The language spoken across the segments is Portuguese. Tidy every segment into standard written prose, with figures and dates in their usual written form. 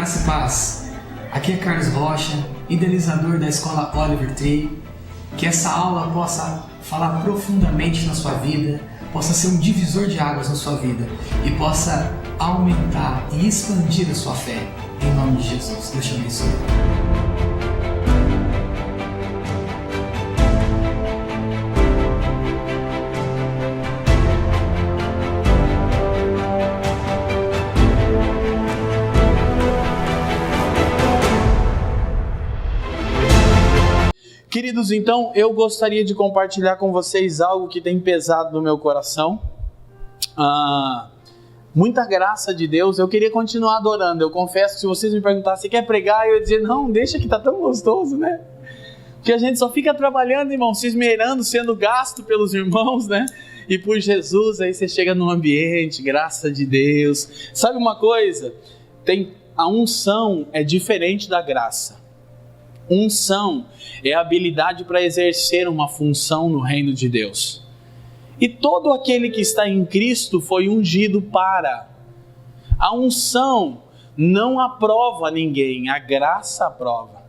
Graça e paz. Aqui é Carlos Rocha, idealizador da Escola Oliver Tree. Que essa aula possa falar profundamente na sua vida, possa ser um divisor de águas na sua vida e possa aumentar e expandir a sua fé. Em nome de Jesus. Deus te abençoe. Queridos, então eu gostaria de compartilhar com vocês algo que tem pesado no meu coração. Muita graça de Deus. Eu queria continuar adorando. Eu confesso que se vocês me perguntassem, você quer pregar? Eu ia dizer, não, deixa que tá tão gostoso, né? Porque a gente só fica trabalhando, irmão, se esmerando, sendo gasto pelos irmãos, né? E por Jesus, aí você chega num ambiente, graça de Deus. Sabe uma coisa? A unção é diferente da graça. Unção é a habilidade para exercer uma função no reino de Deus. E todo aquele que está em Cristo foi ungido para. A unção não aprova ninguém, a graça aprova.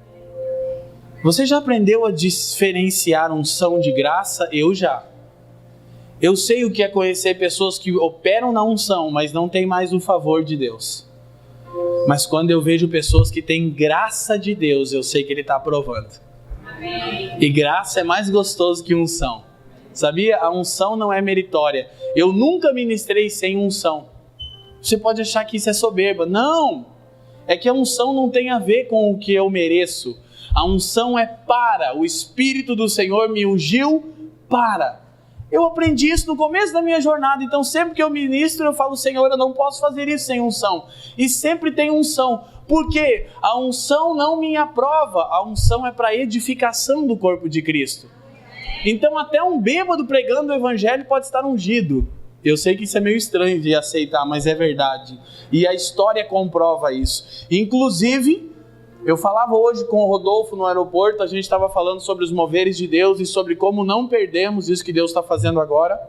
Você já aprendeu a diferenciar unção de graça? Eu já. Eu sei o que é conhecer pessoas que operam na unção, mas não têm mais o favor de Deus. Mas quando eu vejo pessoas que têm graça de Deus, eu sei que Ele está aprovando. Amém. E graça é mais gostoso que unção. Sabia? A unção não é meritória. Eu nunca ministrei sem unção. Você pode achar que isso é soberba. Não! É que a unção não tem a ver com o que eu mereço. A unção é para. O Espírito do Senhor me ungiu para. Eu aprendi isso no começo da minha jornada, então sempre que eu ministro eu falo, Senhor, eu não posso fazer isso sem unção. E sempre tem unção. Por quê? A unção não me aprova, a unção é para edificação do corpo de Cristo. Então até um bêbado pregando o evangelho pode estar ungido. Eu sei que isso é meio estranho de aceitar, mas é verdade. E a história comprova isso. Inclusive, eu falava hoje com o Rodolfo no aeroporto, a gente estava falando sobre os moveres de Deus e sobre como não perdemos isso que Deus está fazendo agora.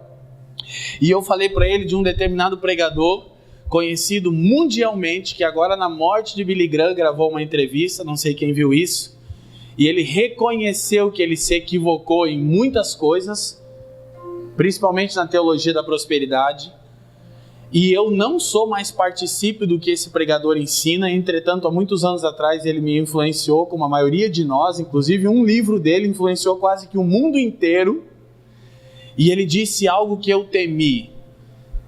E eu falei para ele de um determinado pregador, conhecido mundialmente, que agora na morte de Billy Graham gravou uma entrevista, não sei quem viu isso, e ele reconheceu que ele se equivocou em muitas coisas, principalmente na teologia da prosperidade. E eu não sou mais particípio do que esse pregador ensina, entretanto, há muitos anos atrás ele me influenciou, como a maioria de nós, inclusive um livro dele influenciou quase que o mundo inteiro, e ele disse algo que eu temi.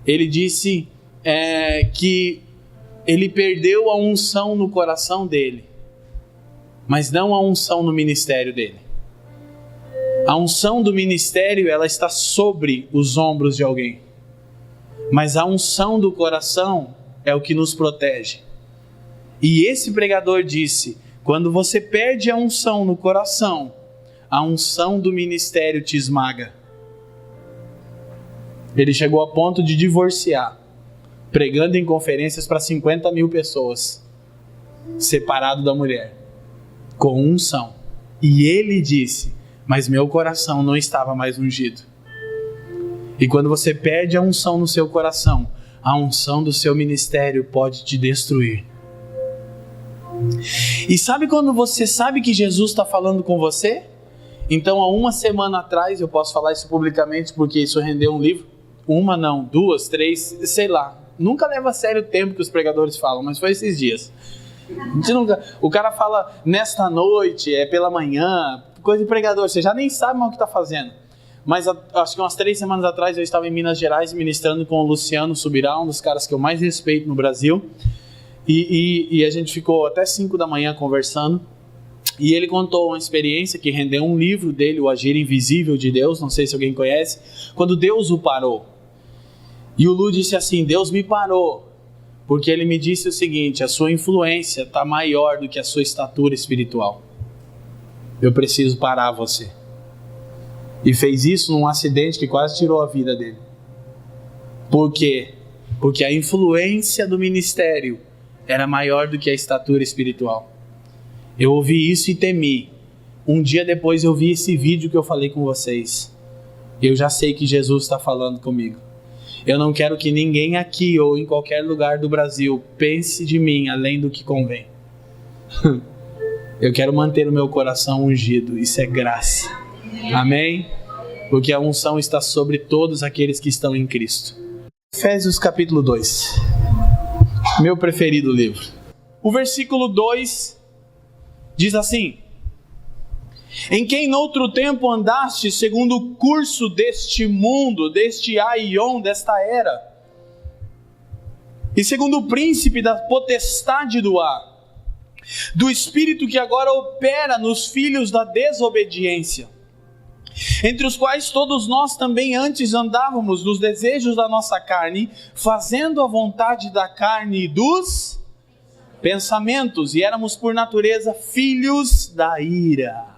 Ele disse que ele perdeu a unção no coração dele, mas não a unção no ministério dele. A unção do ministério, ela está sobre os ombros de alguém. Mas a unção do coração é o que nos protege. E esse pregador disse, quando você perde a unção no coração, a unção do ministério te esmaga. Ele chegou a ponto de divorciar, pregando em conferências para 50 mil pessoas, separado da mulher, com unção. E ele disse, mas meu coração não estava mais ungido. E quando você perde a unção no seu coração, a unção do seu ministério pode te destruir. E sabe quando você sabe que Jesus está falando com você? Então, há uma semana atrás, eu posso falar isso publicamente porque isso rendeu um livro. Uma não, duas, três, sei lá. Nunca leva a sério o tempo que os pregadores falam, mas foi esses dias. O cara fala nesta noite, é pela manhã, coisa de pregador, você já nem sabe mais o que está fazendo. Mas acho que umas 3 semanas atrás eu estava em Minas Gerais ministrando com o Luciano Subirá, um dos caras que eu mais respeito no Brasil. E a gente ficou até 5 da manhã conversando. E ele contou uma experiência que rendeu um livro dele, O Agir Invisível de Deus, não sei se alguém conhece, quando Deus o parou. E o Lu disse assim, Deus me parou, porque ele me disse o seguinte, a sua influência está maior do que a sua estatura espiritual. Eu preciso parar você. E fez isso num acidente que quase tirou a vida dele. Por quê? Porque a influência do ministério era maior do que a estatura espiritual. Eu ouvi isso e temi. Um dia depois eu vi esse vídeo que eu falei com vocês. Eu já sei que Jesus está falando comigo. Eu não quero que ninguém aqui ou em qualquer lugar do Brasil pense de mim além do que convém. Eu quero manter o meu coração ungido. Isso é graça. Amém? Porque a unção está sobre todos aqueles que estão em Cristo. Efésios capítulo 2. Meu preferido livro. O versículo 2 diz assim: em quem noutro tempo andaste segundo o curso deste mundo, deste aion, desta era, e segundo o príncipe da potestade do ar, do espírito que agora opera nos filhos da desobediência, entre os quais todos nós também antes andávamos nos desejos da nossa carne, fazendo a vontade da carne e dos pensamentos, e éramos por natureza filhos da ira.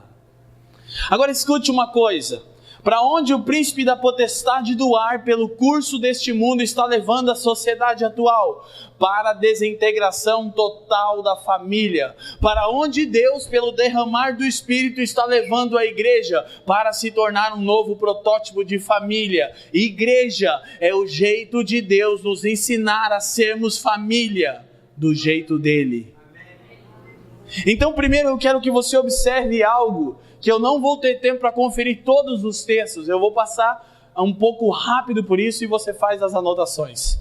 Agora escute uma coisa: para onde o príncipe da potestade do ar, pelo curso deste mundo, está levando a sociedade atual? Para a desintegração total da família. Para onde Deus, pelo derramar do Espírito, está levando a igreja? Para se tornar um novo protótipo de família. Igreja é o jeito de Deus nos ensinar a sermos família do jeito dele. Então, primeiro eu quero que você observe algo que eu não vou ter tempo para conferir todos os textos. Eu vou passar um pouco rápido por isso e você faz as anotações.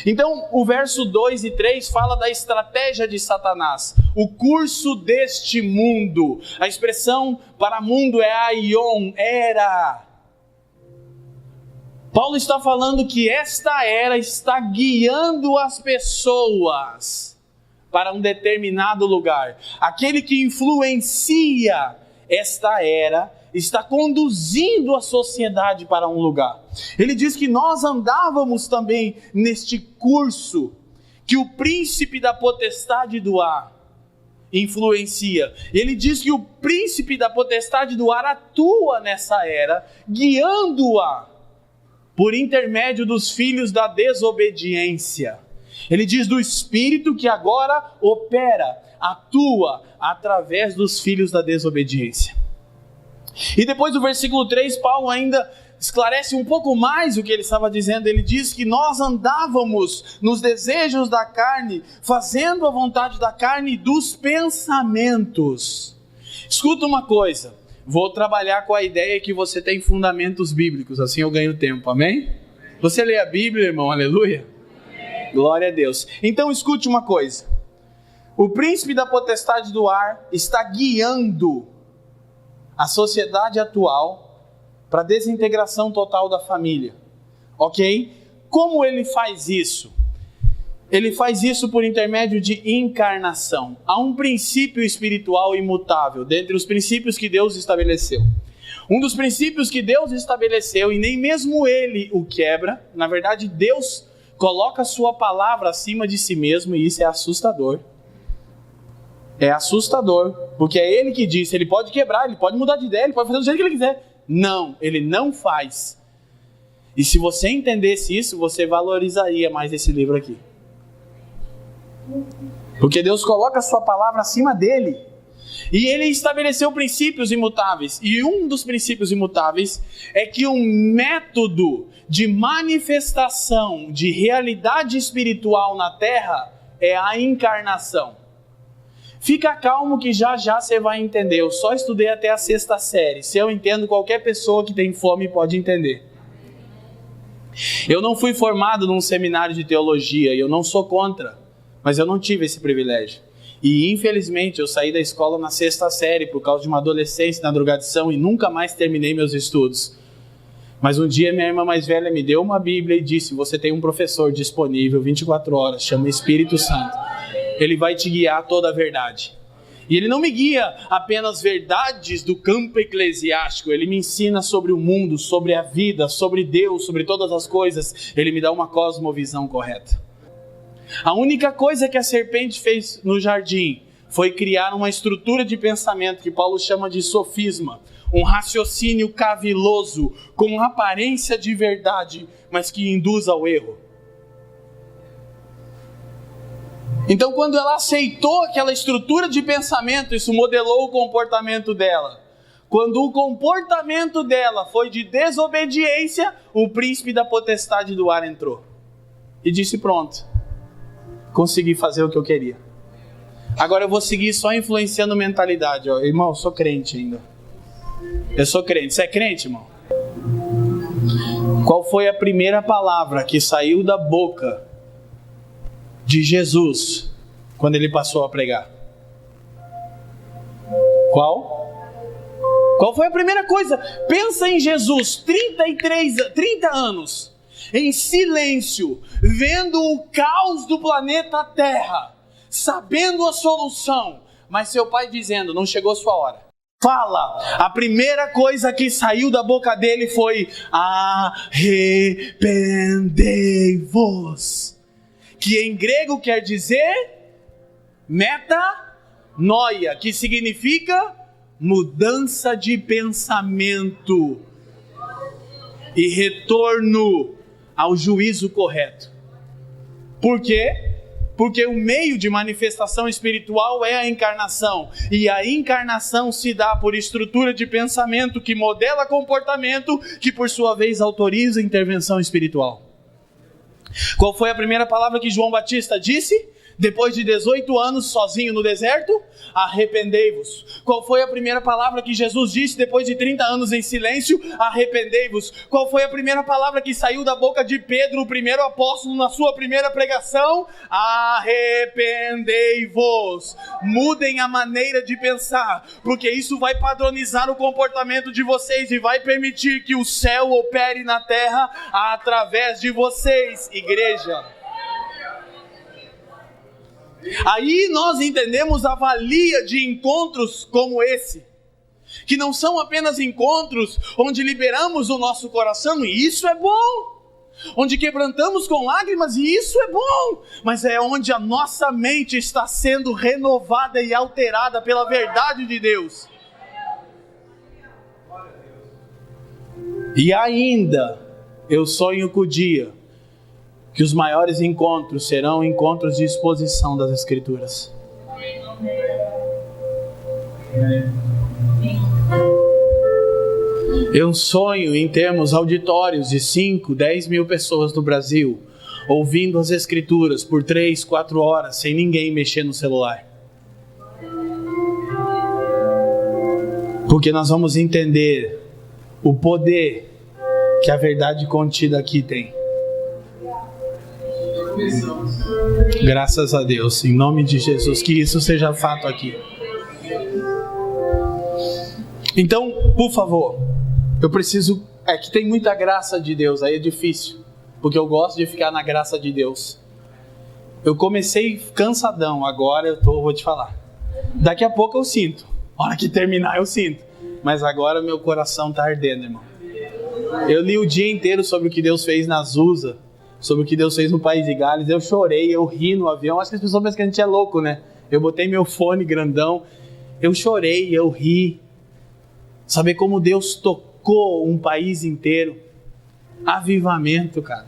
Então, o verso 2 e 3 fala da estratégia de Satanás, o curso deste mundo. A expressão para mundo é aion, era. Paulo está falando que esta era está guiando as pessoas para um determinado lugar. Aquele que influencia esta era está conduzindo a sociedade para um lugar. Ele diz que nós andávamos também neste curso que o príncipe da potestade do ar influencia. Ele diz que o príncipe da potestade do ar atua nessa era, guiando-a por intermédio dos filhos da desobediência. Ele diz do espírito que agora opera, atua através dos filhos da desobediência. E depois do versículo 3, Paulo ainda esclarece um pouco mais o que ele estava dizendo. Ele diz que nós andávamos nos desejos da carne, fazendo a vontade da carne e dos pensamentos. Escuta uma coisa, vou trabalhar com a ideia que você tem fundamentos bíblicos, assim eu ganho tempo, amém? Você lê a Bíblia, irmão, aleluia? Glória a Deus. Então escute uma coisa, o príncipe da potestade do ar está guiando a sociedade atual para a desintegração total da família, ok? Como ele faz isso? Ele faz isso por intermédio de encarnação. Há um princípio espiritual imutável dentre os princípios que Deus estabeleceu. Um dos princípios que Deus estabeleceu, e nem mesmo ele o quebra, na verdade Deus coloca a sua palavra acima de si mesmo, e isso é assustador. É assustador, porque é ele que disse. Ele pode quebrar, ele pode mudar de ideia, ele pode fazer do jeito que ele quiser. Não, ele não faz. E se você entendesse isso, você valorizaria mais esse livro aqui. Porque Deus coloca a sua palavra acima dele. E ele estabeleceu princípios imutáveis. E um dos princípios imutáveis é que um método de manifestação de realidade espiritual na terra é a encarnação. Fica calmo que já já você vai entender. Eu só estudei até a 6ª série. Se eu entendo, qualquer pessoa que tem fome pode entender. Eu não fui formado num seminário de teologia e eu não sou contra, mas eu não tive esse privilégio. E infelizmente eu saí da escola na 6ª série por causa de uma adolescência na drogadição e nunca mais terminei meus estudos. Mas um dia minha irmã mais velha me deu uma Bíblia e disse: você tem um professor disponível 24 horas, chama Espírito Santo. Ele vai te guiar a toda a verdade. E ele não me guia apenas verdades do campo eclesiástico. Ele me ensina sobre o mundo, sobre a vida, sobre Deus, sobre todas as coisas. Ele me dá uma cosmovisão correta. A única coisa que a serpente fez no jardim foi criar uma estrutura de pensamento que Paulo chama de sofisma. Um raciocínio caviloso, com aparência de verdade, mas que induz ao erro. Então, quando ela aceitou aquela estrutura de pensamento, isso modelou o comportamento dela. quando o comportamento dela foi de desobediência, o príncipe da potestade do ar entrou. E disse, pronto, consegui fazer o que eu queria. Agora eu vou seguir só influenciando mentalidade. Ó. Irmão, eu sou crente ainda. Eu sou crente. Você é crente, irmão? Qual foi a primeira palavra que saiu da boca de Jesus quando ele passou a pregar? Qual foi a primeira coisa? Pensa em Jesus, 30 anos, em silêncio, vendo o caos do planeta Terra, sabendo a solução, mas seu pai dizendo, não chegou sua hora. Fala, a primeira coisa que saiu da boca dele foi arrependei-vos, que em grego quer dizer metanoia, que significa mudança de pensamento e retorno ao juízo correto. Por quê? Porque o meio de manifestação espiritual é a encarnação. E a encarnação se dá por estrutura de pensamento que modela comportamento, que por sua vez autoriza a intervenção espiritual. Qual foi a primeira palavra que João Batista disse? Depois de 18 anos sozinho no deserto? Arrependei-vos. Qual foi a primeira palavra que Jesus disse depois de 30 anos em silêncio? Arrependei-vos. Qual foi a primeira palavra que saiu da boca de Pedro, o primeiro apóstolo, na sua primeira pregação? Arrependei-vos. Mudem a maneira de pensar, porque isso vai padronizar o comportamento de vocês e vai permitir que o céu opere na terra através de vocês, igreja. Aí nós entendemos a valia de encontros como esse, que não são apenas encontros onde liberamos o nosso coração, e isso é bom, onde quebrantamos com lágrimas, e isso é bom, mas é onde a nossa mente está sendo renovada e alterada pela verdade de Deus. E ainda, eu sonho com o dia que os maiores encontros serão encontros de exposição das Escrituras. Eu sonho em termos auditórios de 5, 10 mil pessoas no Brasil, ouvindo as Escrituras por 3, 4 horas, sem ninguém mexer no celular. Porque nós vamos entender o poder que a verdade contida aqui tem. Graças a Deus, em nome de Jesus, que isso seja fato aqui. Então, por favor, eu preciso, que tem muita graça de Deus, aí é difícil, porque eu gosto de ficar na graça de Deus. Eu comecei cansadão, agora vou te falar. Daqui a pouco eu sinto, a hora que terminar eu sinto, mas agora meu coração está ardendo, irmão. Eu li o dia inteiro sobre o que Deus fez na Azusa, sobre o que Deus fez no País de Gales. Eu chorei, eu ri no avião. Acho que as pessoas pensam que a gente é louco, né? Eu botei meu fone grandão, eu chorei, eu ri. Saber como Deus tocou um país inteiro. Avivamento, cara.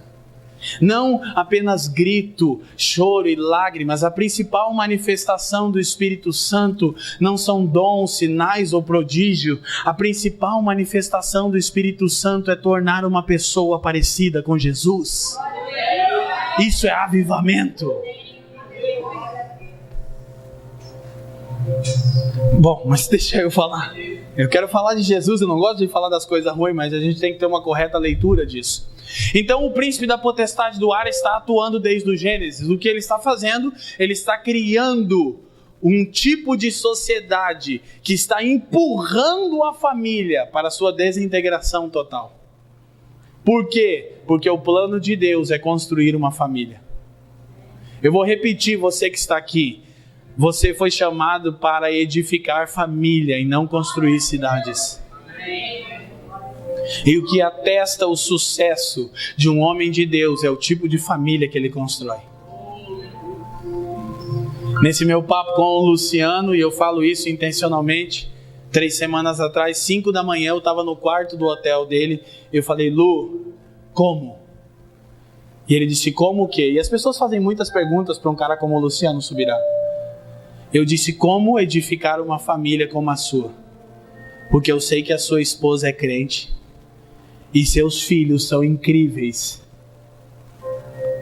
Não apenas grito, choro e lágrimas. A principal manifestação do Espírito Santo não são dons, sinais ou prodígio. A principal manifestação do Espírito Santo é tornar uma pessoa parecida com Jesus. Isso é avivamento. Bom, mas deixa eu falar. Eu quero falar de Jesus, eu não gosto de falar das coisas ruins, mas a gente tem que ter uma correta leitura disso. Então o príncipe da potestade do ar está atuando desde o Gênesis. O que ele está fazendo? Ele está criando um tipo de sociedade que está empurrando a família para a sua desintegração total. Por quê? Porque o plano de Deus é construir uma família. Eu vou repetir, você que está aqui. Você foi chamado para edificar família e não construir cidades. E o que atesta o sucesso de um homem de Deus é o tipo de família que ele constrói. Nesse meu papo com o Luciano, e eu falo isso intencionalmente, 3 semanas atrás, 5 da manhã, eu estava no quarto do hotel dele, eu falei, Lu, como? E ele disse, como o quê? E as pessoas fazem muitas perguntas para um cara como o Luciano Subirá. Eu disse, como edificar uma família como a sua? porque eu sei que a sua esposa é crente e seus filhos são incríveis.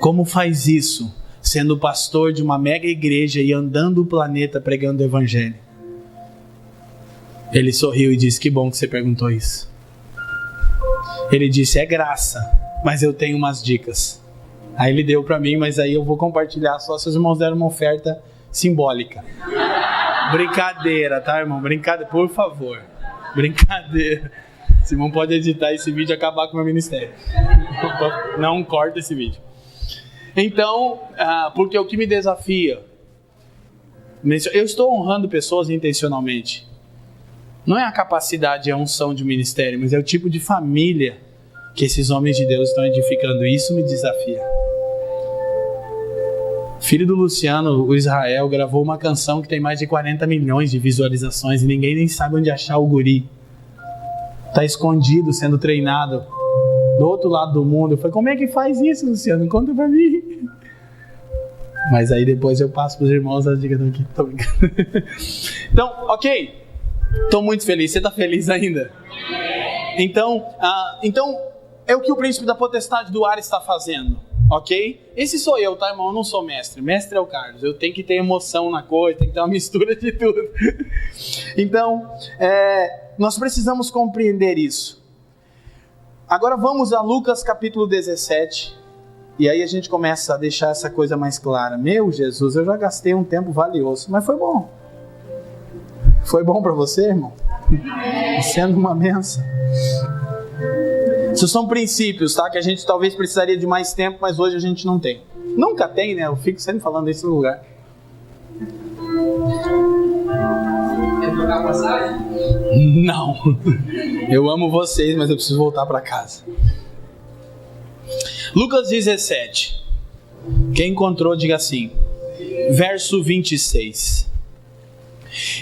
Como faz isso? Sendo pastor de uma mega igreja e andando o planeta pregando o evangelho. Ele sorriu e disse: que bom que você perguntou isso. Ele disse: é graça, mas eu tenho umas dicas. Aí ele deu para mim, mas aí eu vou compartilhar só se os irmãos deram uma oferta simbólica. Brincadeira, tá, irmão? Brincadeira, por favor. Brincadeira. Simão pode editar esse vídeo e acabar com o meu ministério. Não corta esse vídeo. Então, porque o que me desafia, eu estou honrando pessoas intencionalmente. Não é a capacidade e a unção de um ministério, mas é o tipo de família que esses homens de Deus estão edificando. Isso me desafia. Filho do Luciano, o Israel, gravou uma canção que tem mais de 40 milhões de visualizações e ninguém nem sabe onde achar o guri. Está escondido, sendo treinado do outro lado do mundo. Eu falei: como é que faz isso, Luciano? Conta pra mim. Mas aí depois eu passo pros irmãos as dicas aqui. Tô brincando. Então, ok. Tô muito feliz. Você tá feliz ainda? Então, é o que o príncipe da potestade do ar está fazendo. Ok? Esse sou eu, tá, irmão? Eu não sou mestre. Mestre é o Carlos. Eu tenho que ter emoção na coisa, tem que ter uma mistura de tudo. Então, nós precisamos compreender isso. Agora vamos a Lucas capítulo 17. E aí a gente começa a deixar essa coisa mais clara. Meu Jesus, eu já gastei um tempo valioso, mas foi bom. Foi bom para você, irmão? Sendo uma bênção. Isso são princípios, tá? Que a gente talvez precisaria de mais tempo, mas hoje a gente não tem. Nunca tem, né? Eu fico sempre falando isso no lugar. Quer trocar a passagem? Não. Eu amo vocês, mas eu preciso voltar para casa. Lucas 17. Quem encontrou, diga assim. Verso 26.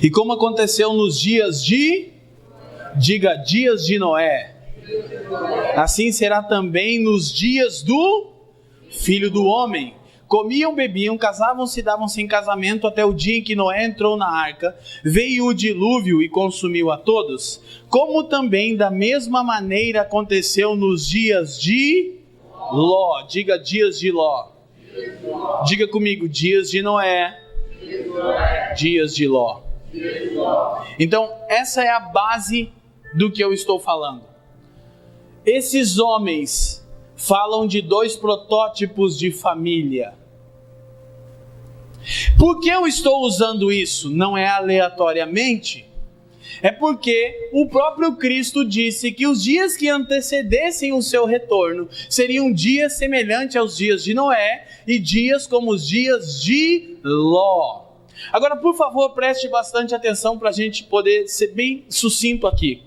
E como aconteceu nos dias de... Diga, dias de Noé. Assim será também nos dias do Filho do Homem. Comiam, bebiam, casavam-se e davam-se em casamento até o dia em que Noé entrou na arca. Veio o dilúvio e consumiu a todos. Como também da mesma maneira aconteceu nos dias de Ló. Diga, dias de Ló. Diga comigo, dias de Noé. Dias de Ló. Então, essa é a base do que eu estou falando. Esses homens falam de dois protótipos de família. Por que eu estou usando isso? Não é aleatoriamente. É porque o próprio Cristo disse que os dias que antecedessem o seu retorno seriam dias semelhantes aos dias de Noé e dias como os dias de Ló. Agora, por favor, preste bastante atenção para a gente poder ser bem sucinto aqui.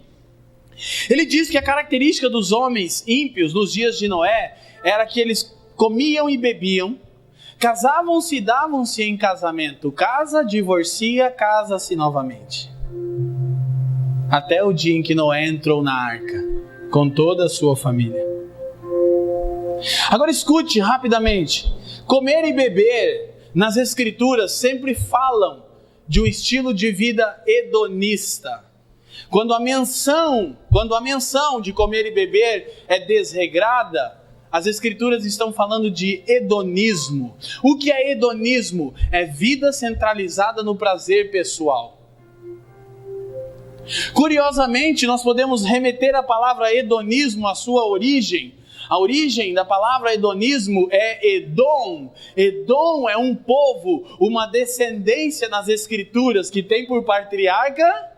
Ele diz que a característica dos homens ímpios nos dias de Noé era que eles comiam e bebiam, casavam-se e davam-se em casamento. Casa, divorcia, casa-se novamente. Até o dia em que Noé entrou na arca, com toda a sua família. Agora escute rapidamente. Comer e beber, nas escrituras, sempre falam de um estilo de vida hedonista. Quando a menção de comer e beber é desregrada, as escrituras estão falando de hedonismo. O que é hedonismo? É vida centralizada no prazer pessoal. Curiosamente, nós podemos remeter a palavra hedonismo à sua origem. A origem da palavra hedonismo é Edom. Edom é um povo, uma descendência nas escrituras que tem por patriarca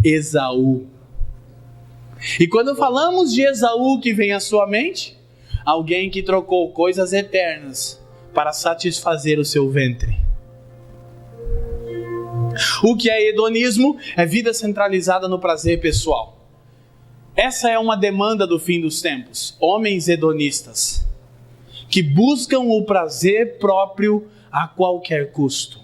Esaú. E quando falamos de Esaú, que vem à sua mente? Alguém que trocou coisas eternas para satisfazer o seu ventre. O que é hedonismo? É vida centralizada no prazer pessoal. Essa é uma demanda do fim dos tempos. Homens hedonistas que buscam o prazer próprio a qualquer custo.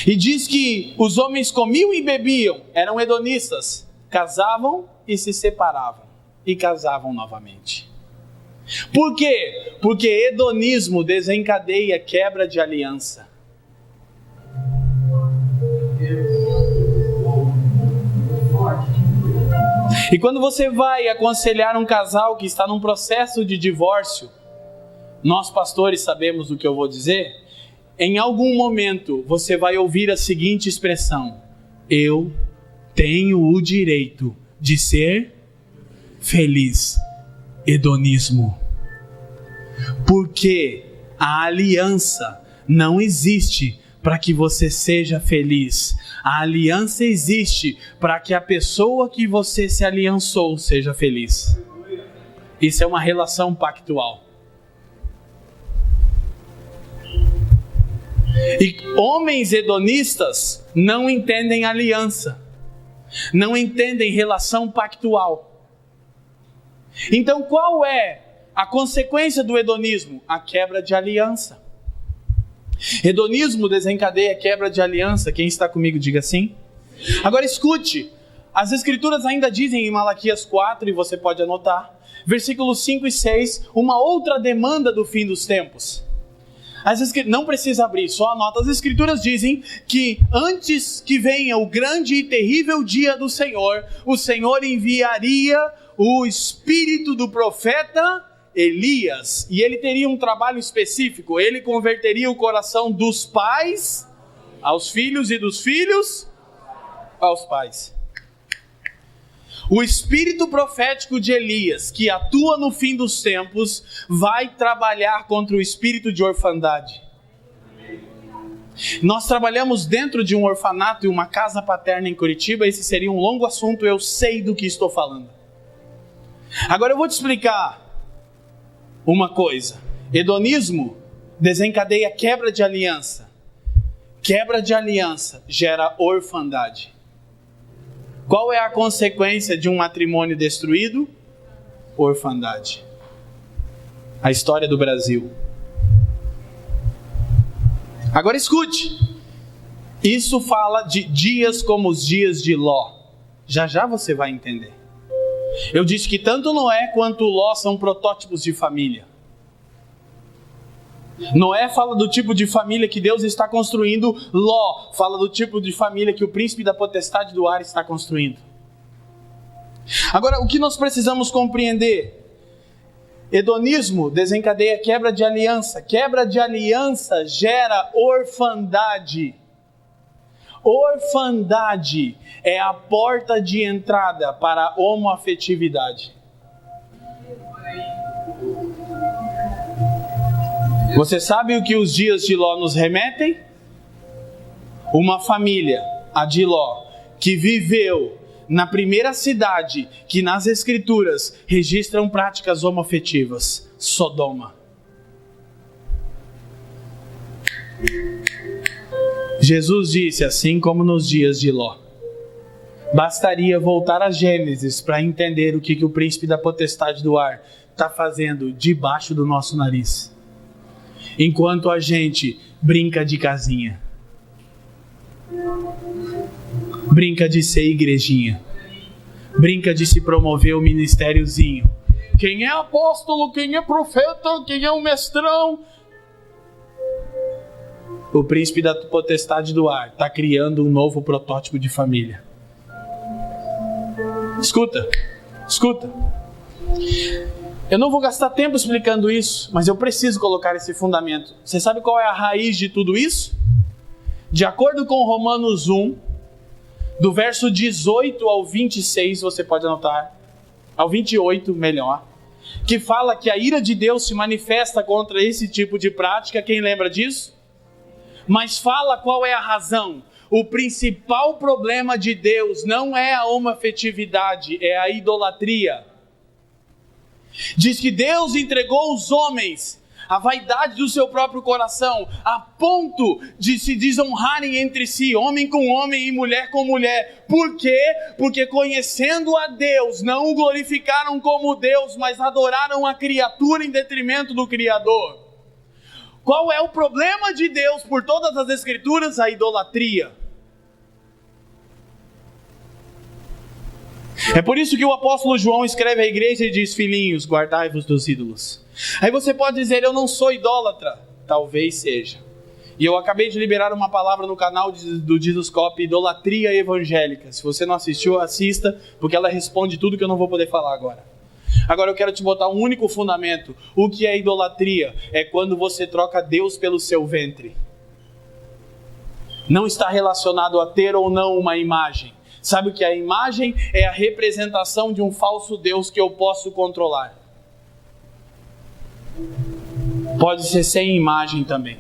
E diz que os homens comiam e bebiam, eram hedonistas, casavam e se separavam, e casavam novamente. Por quê? Porque hedonismo desencadeia quebra de aliança. E quando você vai aconselhar um casal que está num processo de divórcio, nós pastores sabemos o que eu vou dizer, em algum momento você vai ouvir a seguinte expressão: eu tenho o direito de ser feliz. Hedonismo. Porque a aliança não existe para que você seja feliz. A aliança existe para que a pessoa que você se aliançou seja feliz. Isso é uma relação pactual. E homens hedonistas não entendem aliança, não entendem relação pactual. Então qual é a consequência do hedonismo? A quebra de aliança. Hedonismo desencadeia a quebra de aliança. Quem está comigo, diga sim. Agora escute, as escrituras ainda dizem em Malaquias 4, e você pode anotar, versículos 5 e 6, uma outra demanda do fim dos tempos. Não precisa abrir, só anota. As escrituras dizem que antes que venha o grande e terrível dia do Senhor, o Senhor enviaria o espírito do profeta Elias, e ele teria um trabalho específico. Ele converteria o coração dos pais aos filhos e dos filhos aos pais. O espírito profético de Elias, que atua no fim dos tempos, vai trabalhar contra o espírito de orfandade. Nós trabalhamos dentro de um orfanato e uma casa paterna em Curitiba. Esse seria um longo assunto, eu sei do que estou falando. Agora eu vou te explicar uma coisa. Hedonismo desencadeia quebra de aliança. Quebra de aliança gera orfandade. Qual é a consequência de um matrimônio destruído? Orfandade. A história do Brasil. Agora escute. Isso fala de dias como os dias de Ló. Já já você vai entender. Eu disse que tanto Noé quanto Ló são protótipos de família. Noé fala do tipo de família que Deus está construindo. Ló fala do tipo de família que o príncipe da potestade do ar está construindo. Agora, o que nós precisamos compreender? Hedonismo desencadeia quebra de aliança. Quebra de aliança gera orfandade. Orfandade é a porta de entrada para a homoafetividade. Você sabe o que os dias de Ló nos remetem? Uma família, a de Ló, que viveu na primeira cidade que nas escrituras registram práticas homoafetivas, Sodoma. Jesus disse, assim como nos dias de Ló. Bastaria voltar a Gênesis para entender o que o príncipe da potestade do ar está fazendo debaixo do nosso nariz. Enquanto a gente brinca de casinha. Brinca de ser igrejinha. Brinca de se promover o ministériozinho. Quem é apóstolo, quem é profeta, quem é um mestrão. O príncipe da potestade do ar está criando um novo protótipo de família. Escuta. Eu não vou gastar tempo explicando isso, mas eu preciso colocar esse fundamento. Você sabe qual é a raiz de tudo isso? De acordo com Romanos 1, do verso 18 ao 26, você pode anotar, ao 28 melhor, que fala que a ira de Deus se manifesta contra esse tipo de prática. Quem lembra disso? Mas fala qual é a razão. O principal problema de Deus não é a homoafetividade, é a idolatria. Diz que Deus entregou os homens à vaidade do seu próprio coração, a ponto de se desonrarem entre si, homem com homem e mulher com mulher. Por quê? Porque conhecendo a Deus, não o glorificaram como Deus, mas adoraram a criatura em detrimento do Criador. Qual é o problema de Deus por todas as escrituras? A idolatria. É por isso que o apóstolo João escreve à igreja e diz: filhinhos, guardai-vos dos ídolos. Aí você pode dizer: eu não sou idólatra. Talvez seja. E eu acabei de liberar uma palavra no canal do Didoscope, Idolatria Evangélica. Se você não assistiu, assista, porque ela responde tudo que eu não vou poder falar agora. Agora eu quero te botar um único fundamento. O que é idolatria? É quando você troca Deus pelo seu ventre. Não está relacionado a ter ou não uma imagem. Sabe o que é a imagem? É a representação de um falso Deus que eu posso controlar. Pode ser sem imagem também.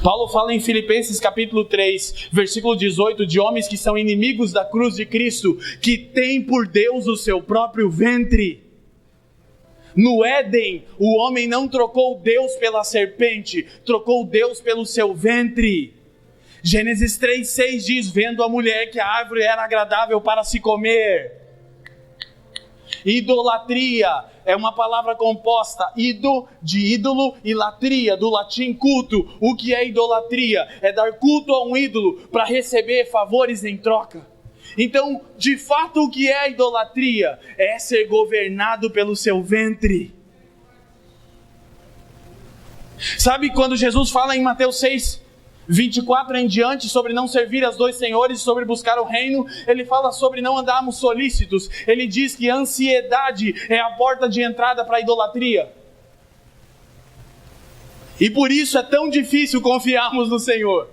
Paulo fala em Filipenses capítulo 3, versículo 18, de homens que são inimigos da cruz de Cristo, que têm por Deus o seu próprio ventre. No Éden, o homem não trocou Deus pela serpente, trocou Deus pelo seu ventre. Gênesis 3:6 diz, vendo a mulher que a árvore era agradável para se comer. Idolatria é uma palavra composta, ido, de ídolo, e latria, do latim culto. O que é idolatria? É dar culto a um ídolo para receber favores em troca. Então, de fato, o que é a idolatria? É ser governado pelo seu ventre. Sabe quando Jesus fala em Mateus 6:24 em diante, sobre não servir a dois senhores, sobre buscar o reino, ele fala sobre não andarmos solícitos. Ele diz que a ansiedade é a porta de entrada para a idolatria. E por isso é tão difícil confiarmos no Senhor.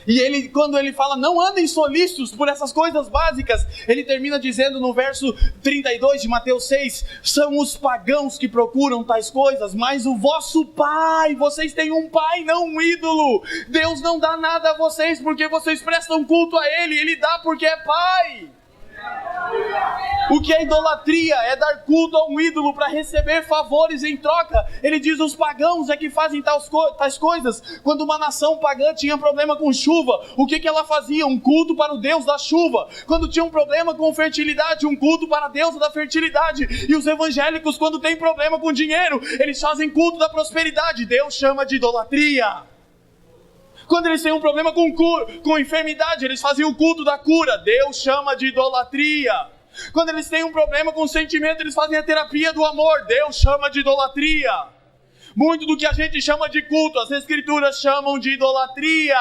E quando ele fala, não andem solícitos por essas coisas básicas, ele termina dizendo no verso 32 de Mateus 6, são os pagãos que procuram tais coisas, mas o vosso Pai, vocês têm um Pai, não um ídolo. Deus não dá nada a vocês porque vocês prestam culto a Ele, Ele dá porque é Pai. O que é idolatria? É dar culto a um ídolo para receber favores em troca. Ele diz, os pagãos é que fazem tais coisas. Quando uma nação pagã tinha problema com chuva, o que ela fazia? Um culto para o Deus da chuva. Quando tinha um problema com fertilidade, um culto para a deusa da fertilidade. E os evangélicos, quando tem problema com dinheiro, eles fazem culto da prosperidade. Deus chama de idolatria. Quando eles têm um problema com enfermidade, eles faziam o culto da cura. Deus chama de idolatria. Quando eles têm um problema com sentimento, eles fazem a terapia do amor. Deus chama de idolatria. Muito do que a gente chama de culto, as escrituras chamam de idolatria.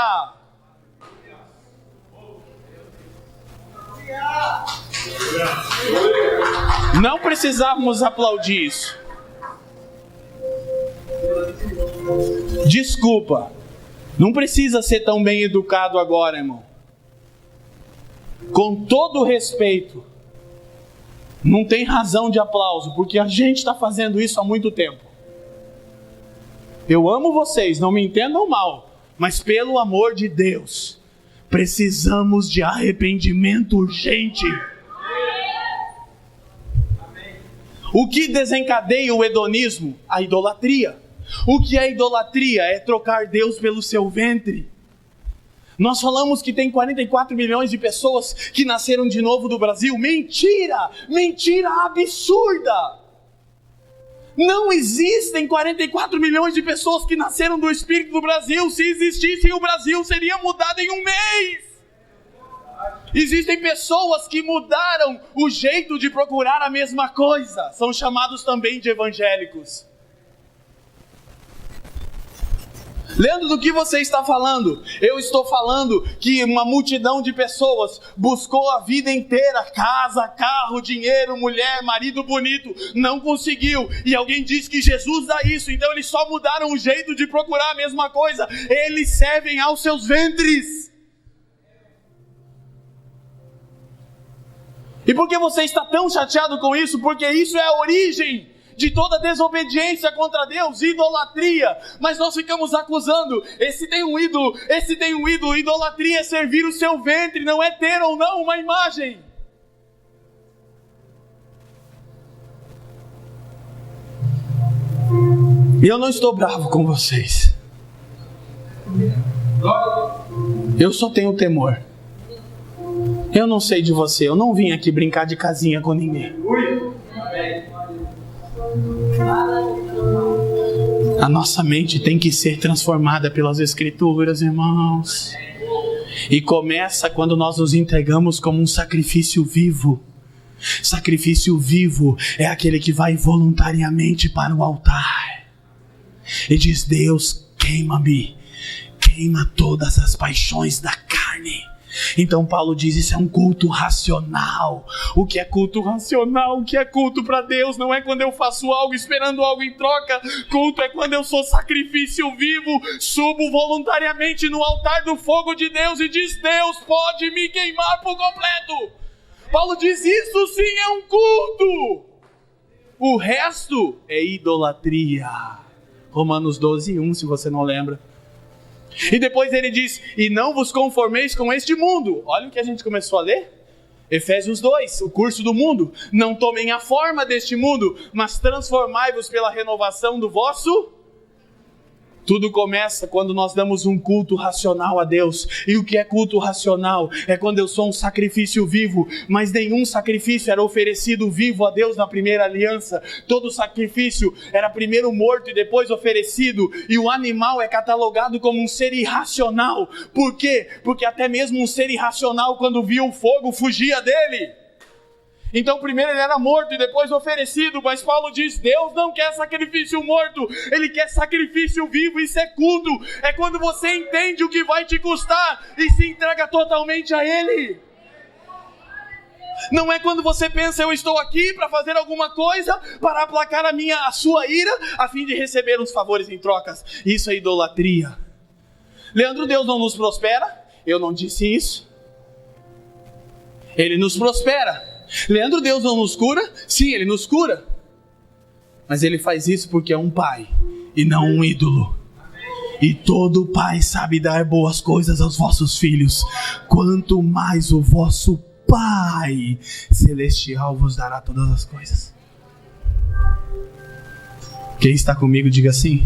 Não precisávamos aplaudir isso. Desculpa. Não precisa ser tão bem educado agora, irmão. Com todo respeito, não tem razão de aplauso, porque a gente está fazendo isso há muito tempo. Eu amo vocês, não me entendam mal, mas pelo amor de Deus, precisamos de arrependimento urgente. O que desencadeia o hedonismo? A idolatria. O que é idolatria? É trocar Deus pelo seu ventre. Nós falamos que tem 44 milhões de pessoas que nasceram de novo do Brasil. Mentira! Mentira absurda! Não existem 44 milhões de pessoas que nasceram do Espírito do Brasil. Se existissem, o Brasil seria mudado em um mês. Existem pessoas que mudaram o jeito de procurar a mesma coisa. São chamados também de evangélicos. Leandro, do que você está falando? Eu estou falando que uma multidão de pessoas buscou a vida inteira, casa, carro, dinheiro, mulher, marido bonito, não conseguiu. E alguém disse que Jesus dá isso, então eles só mudaram o jeito de procurar a mesma coisa. Eles servem aos seus ventres. E por que você está tão chateado com isso? Porque isso é a origem de toda desobediência contra Deus, idolatria. Mas nós ficamos acusando, esse tem um ídolo, idolatria é servir o seu ventre, não é ter ou não uma imagem. E eu não estou bravo com vocês. Eu só tenho temor. Eu não sei de você, eu não vim aqui brincar de casinha com ninguém. A nossa mente tem que ser transformada pelas Escrituras, irmãos. E começa quando nós nos entregamos como um sacrifício vivo. Sacrifício vivo é aquele que vai voluntariamente para o altar e diz: Deus, queima-me, queima todas as paixões da carne. Então Paulo diz, isso é um culto racional. O que é culto racional? O que é culto para Deus? Não é quando eu faço algo esperando algo em troca. Culto é quando eu sou sacrifício vivo, subo voluntariamente no altar do fogo de Deus e diz, Deus pode me queimar por completo. Paulo diz, isso sim é um culto. O resto é idolatria. Romanos 12:1, se você não lembra. E depois ele diz, e não vos conformeis com este mundo. Olha o que a gente começou a ler. Efésios 2, o curso do mundo. Não tomem a forma deste mundo, mas transformai-vos pela renovação do vosso... Tudo começa quando nós damos um culto racional a Deus. E o que é culto racional? É quando eu sou um sacrifício vivo, mas nenhum sacrifício era oferecido vivo a Deus na primeira aliança. Todo sacrifício era primeiro morto e depois oferecido. E o animal é catalogado como um ser irracional. Por quê? Porque até mesmo um ser irracional, quando via o fogo, fugia dele. Então primeiro ele era morto e depois oferecido, mas Paulo diz, Deus não quer sacrifício morto, Ele quer sacrifício vivo. Isso é culto, é quando você entende o que vai te custar e se entrega totalmente a Ele. Não é quando você pensa, eu estou aqui para fazer alguma coisa, para aplacar a sua ira, a fim de receber uns favores em trocas. Isso é idolatria. Leandro, Deus não nos prospera? Eu não disse isso. Ele nos prospera. Leandro, Deus não nos cura? Sim, Ele nos cura. Mas Ele faz isso porque é um pai e não um ídolo. E todo pai sabe dar boas coisas aos vossos filhos. Quanto mais o vosso Pai Celestial vos dará todas as coisas. Quem está comigo, diga assim.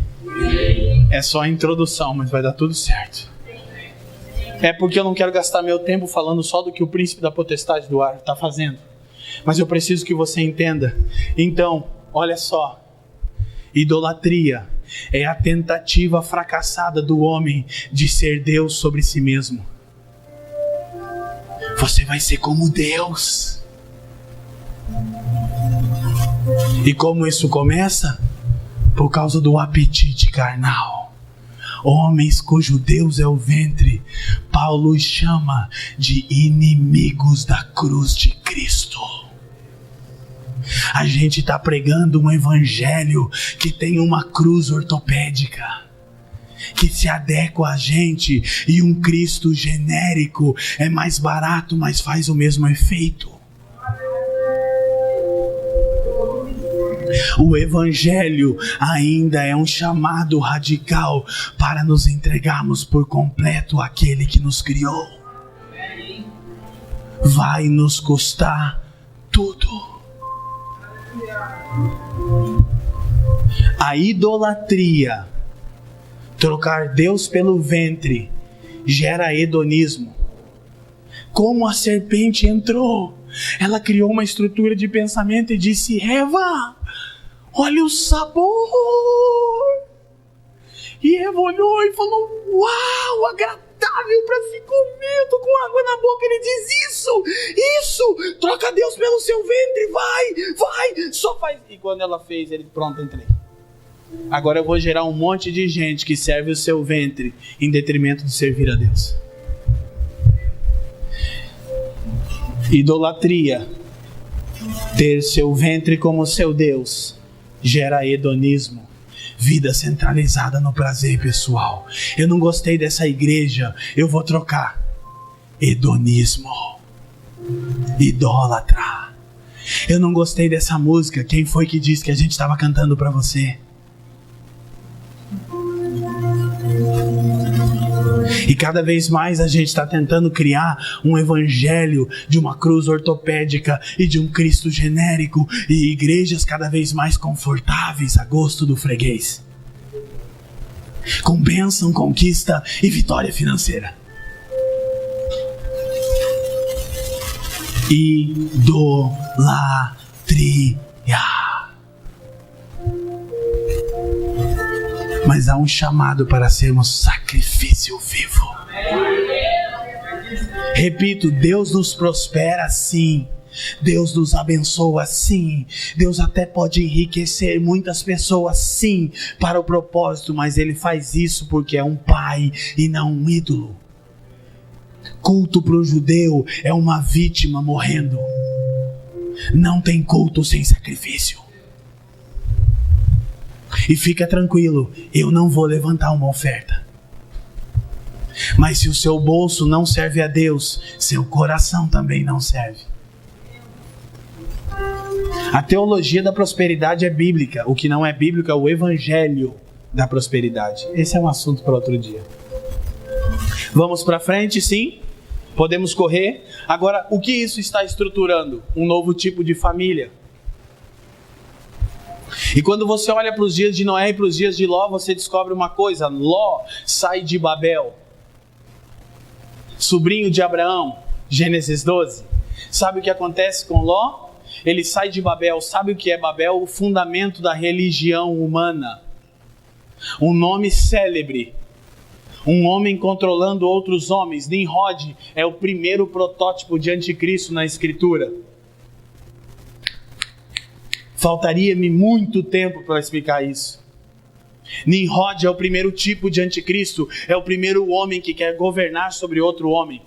É só a introdução, mas vai dar tudo certo. É porque eu não quero gastar meu tempo falando só do que o príncipe da potestade do ar está fazendo. Mas eu preciso que você entenda. Então, olha só. Idolatria é a tentativa fracassada do homem de ser Deus sobre si mesmo. Você vai ser como Deus. E como isso começa? Por causa do apetite carnal. Homens cujo Deus é o ventre, Paulo os chama de inimigos da cruz de Cristo. A gente está pregando um evangelho que tem uma cruz ortopédica, que se adequa a gente, e um Cristo genérico é mais barato, mas faz o mesmo efeito. O Evangelho ainda é um chamado radical para nos entregarmos por completo àquele que nos criou. Vai nos custar tudo. A idolatria, trocar Deus pelo ventre, gera hedonismo. Como a serpente entrou, ela criou uma estrutura de pensamento e disse: Eva, olha o sabor. E Eva olhou e falou: uau, agradável para se comer, eu tô com água na boca. Ele diz: isso, troca Deus pelo seu ventre, vai, só faz. E quando ela fez, ele: pronto, entrei. Agora eu vou gerar um monte de gente que serve o seu ventre em detrimento de servir a Deus. Idolatria, ter seu ventre como seu Deus, gera hedonismo, vida centralizada no prazer pessoal. Eu não gostei dessa igreja, eu vou trocar. Hedonismo, idólatra. Eu não gostei dessa música, quem foi que disse que a gente estava cantando para você? E cada vez mais a gente está tentando criar um evangelho de uma cruz ortopédica e de um Cristo genérico, e igrejas cada vez mais confortáveis a gosto do freguês, com bênção, conquista e vitória financeira. Idolatria. Mas há um chamado para sermos sacrifício vivo. Repito, Deus nos prospera sim, Deus nos abençoa sim, Deus até pode enriquecer muitas pessoas sim, para o propósito, mas Ele faz isso porque é um pai e não um ídolo. Culto para o judeu é uma vítima morrendo. Não tem culto sem sacrifício. E fica tranquilo, eu não vou levantar uma oferta. Mas se o seu bolso não serve a Deus, seu coração também não serve. A teologia da prosperidade é bíblica. O que não é bíblico é o evangelho da prosperidade. Esse é um assunto para outro dia. Vamos para frente, sim? Podemos correr? Agora, o que isso está estruturando? Um novo tipo de família. E quando você olha para os dias de Noé e para os dias de Ló, você descobre uma coisa. Ló sai de Babel, sobrinho de Abraão, Gênesis 12. Sabe o que acontece com Ló? Ele sai de Babel. Sabe o que é Babel? O fundamento da religião humana. Um nome célebre. Um homem controlando outros homens. Nimrod é o primeiro protótipo de anticristo na escritura. Faltaria-me muito tempo para explicar isso. Nimrod é o primeiro tipo de anticristo. É o primeiro homem que quer governar sobre outro homem.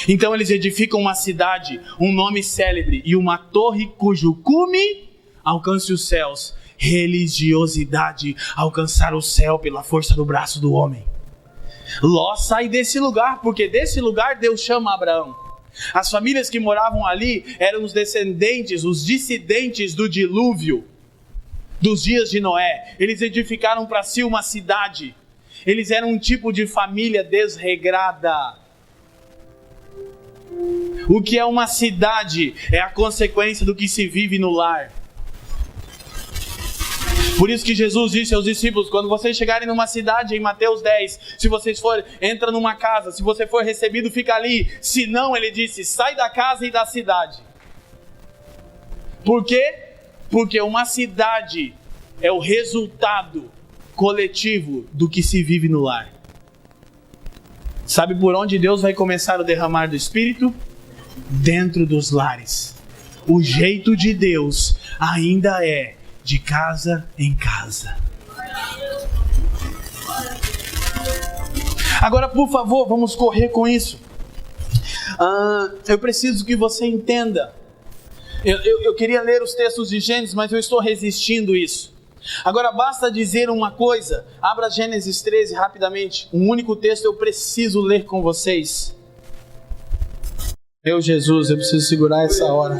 Então eles edificam uma cidade, um nome célebre e uma torre cujo cume alcance os céus. Religiosidade, alcançar o céu pela força do braço do homem. Ló sai desse lugar, porque desse lugar Deus chama Abraão. As famílias que moravam ali eram os descendentes, os dissidentes do dilúvio, dos dias de Noé. Eles edificaram para si uma cidade. Eles eram um tipo de família desregrada. O que é uma cidade é a consequência do que se vive no lar. Por isso que Jesus disse aos discípulos: quando vocês chegarem numa cidade, em Mateus 10, se vocês forem, entra numa casa, se você for recebido, fica ali. Se não, ele disse, sai da casa e da cidade. Por quê? Porque uma cidade é o resultado coletivo do que se vive no lar. Sabe por onde Deus vai começar o derramar do Espírito? Dentro dos lares. O jeito de Deus ainda é de casa em casa. Agora, por favor, vamos correr com isso. Eu preciso que você entenda. Eu queria ler os textos de Gênesis, mas eu estou resistindo isso. Agora, basta dizer uma coisa. Abra Gênesis 13 rapidamente. Um único texto eu preciso ler com vocês. Meu Jesus, eu preciso segurar essa hora.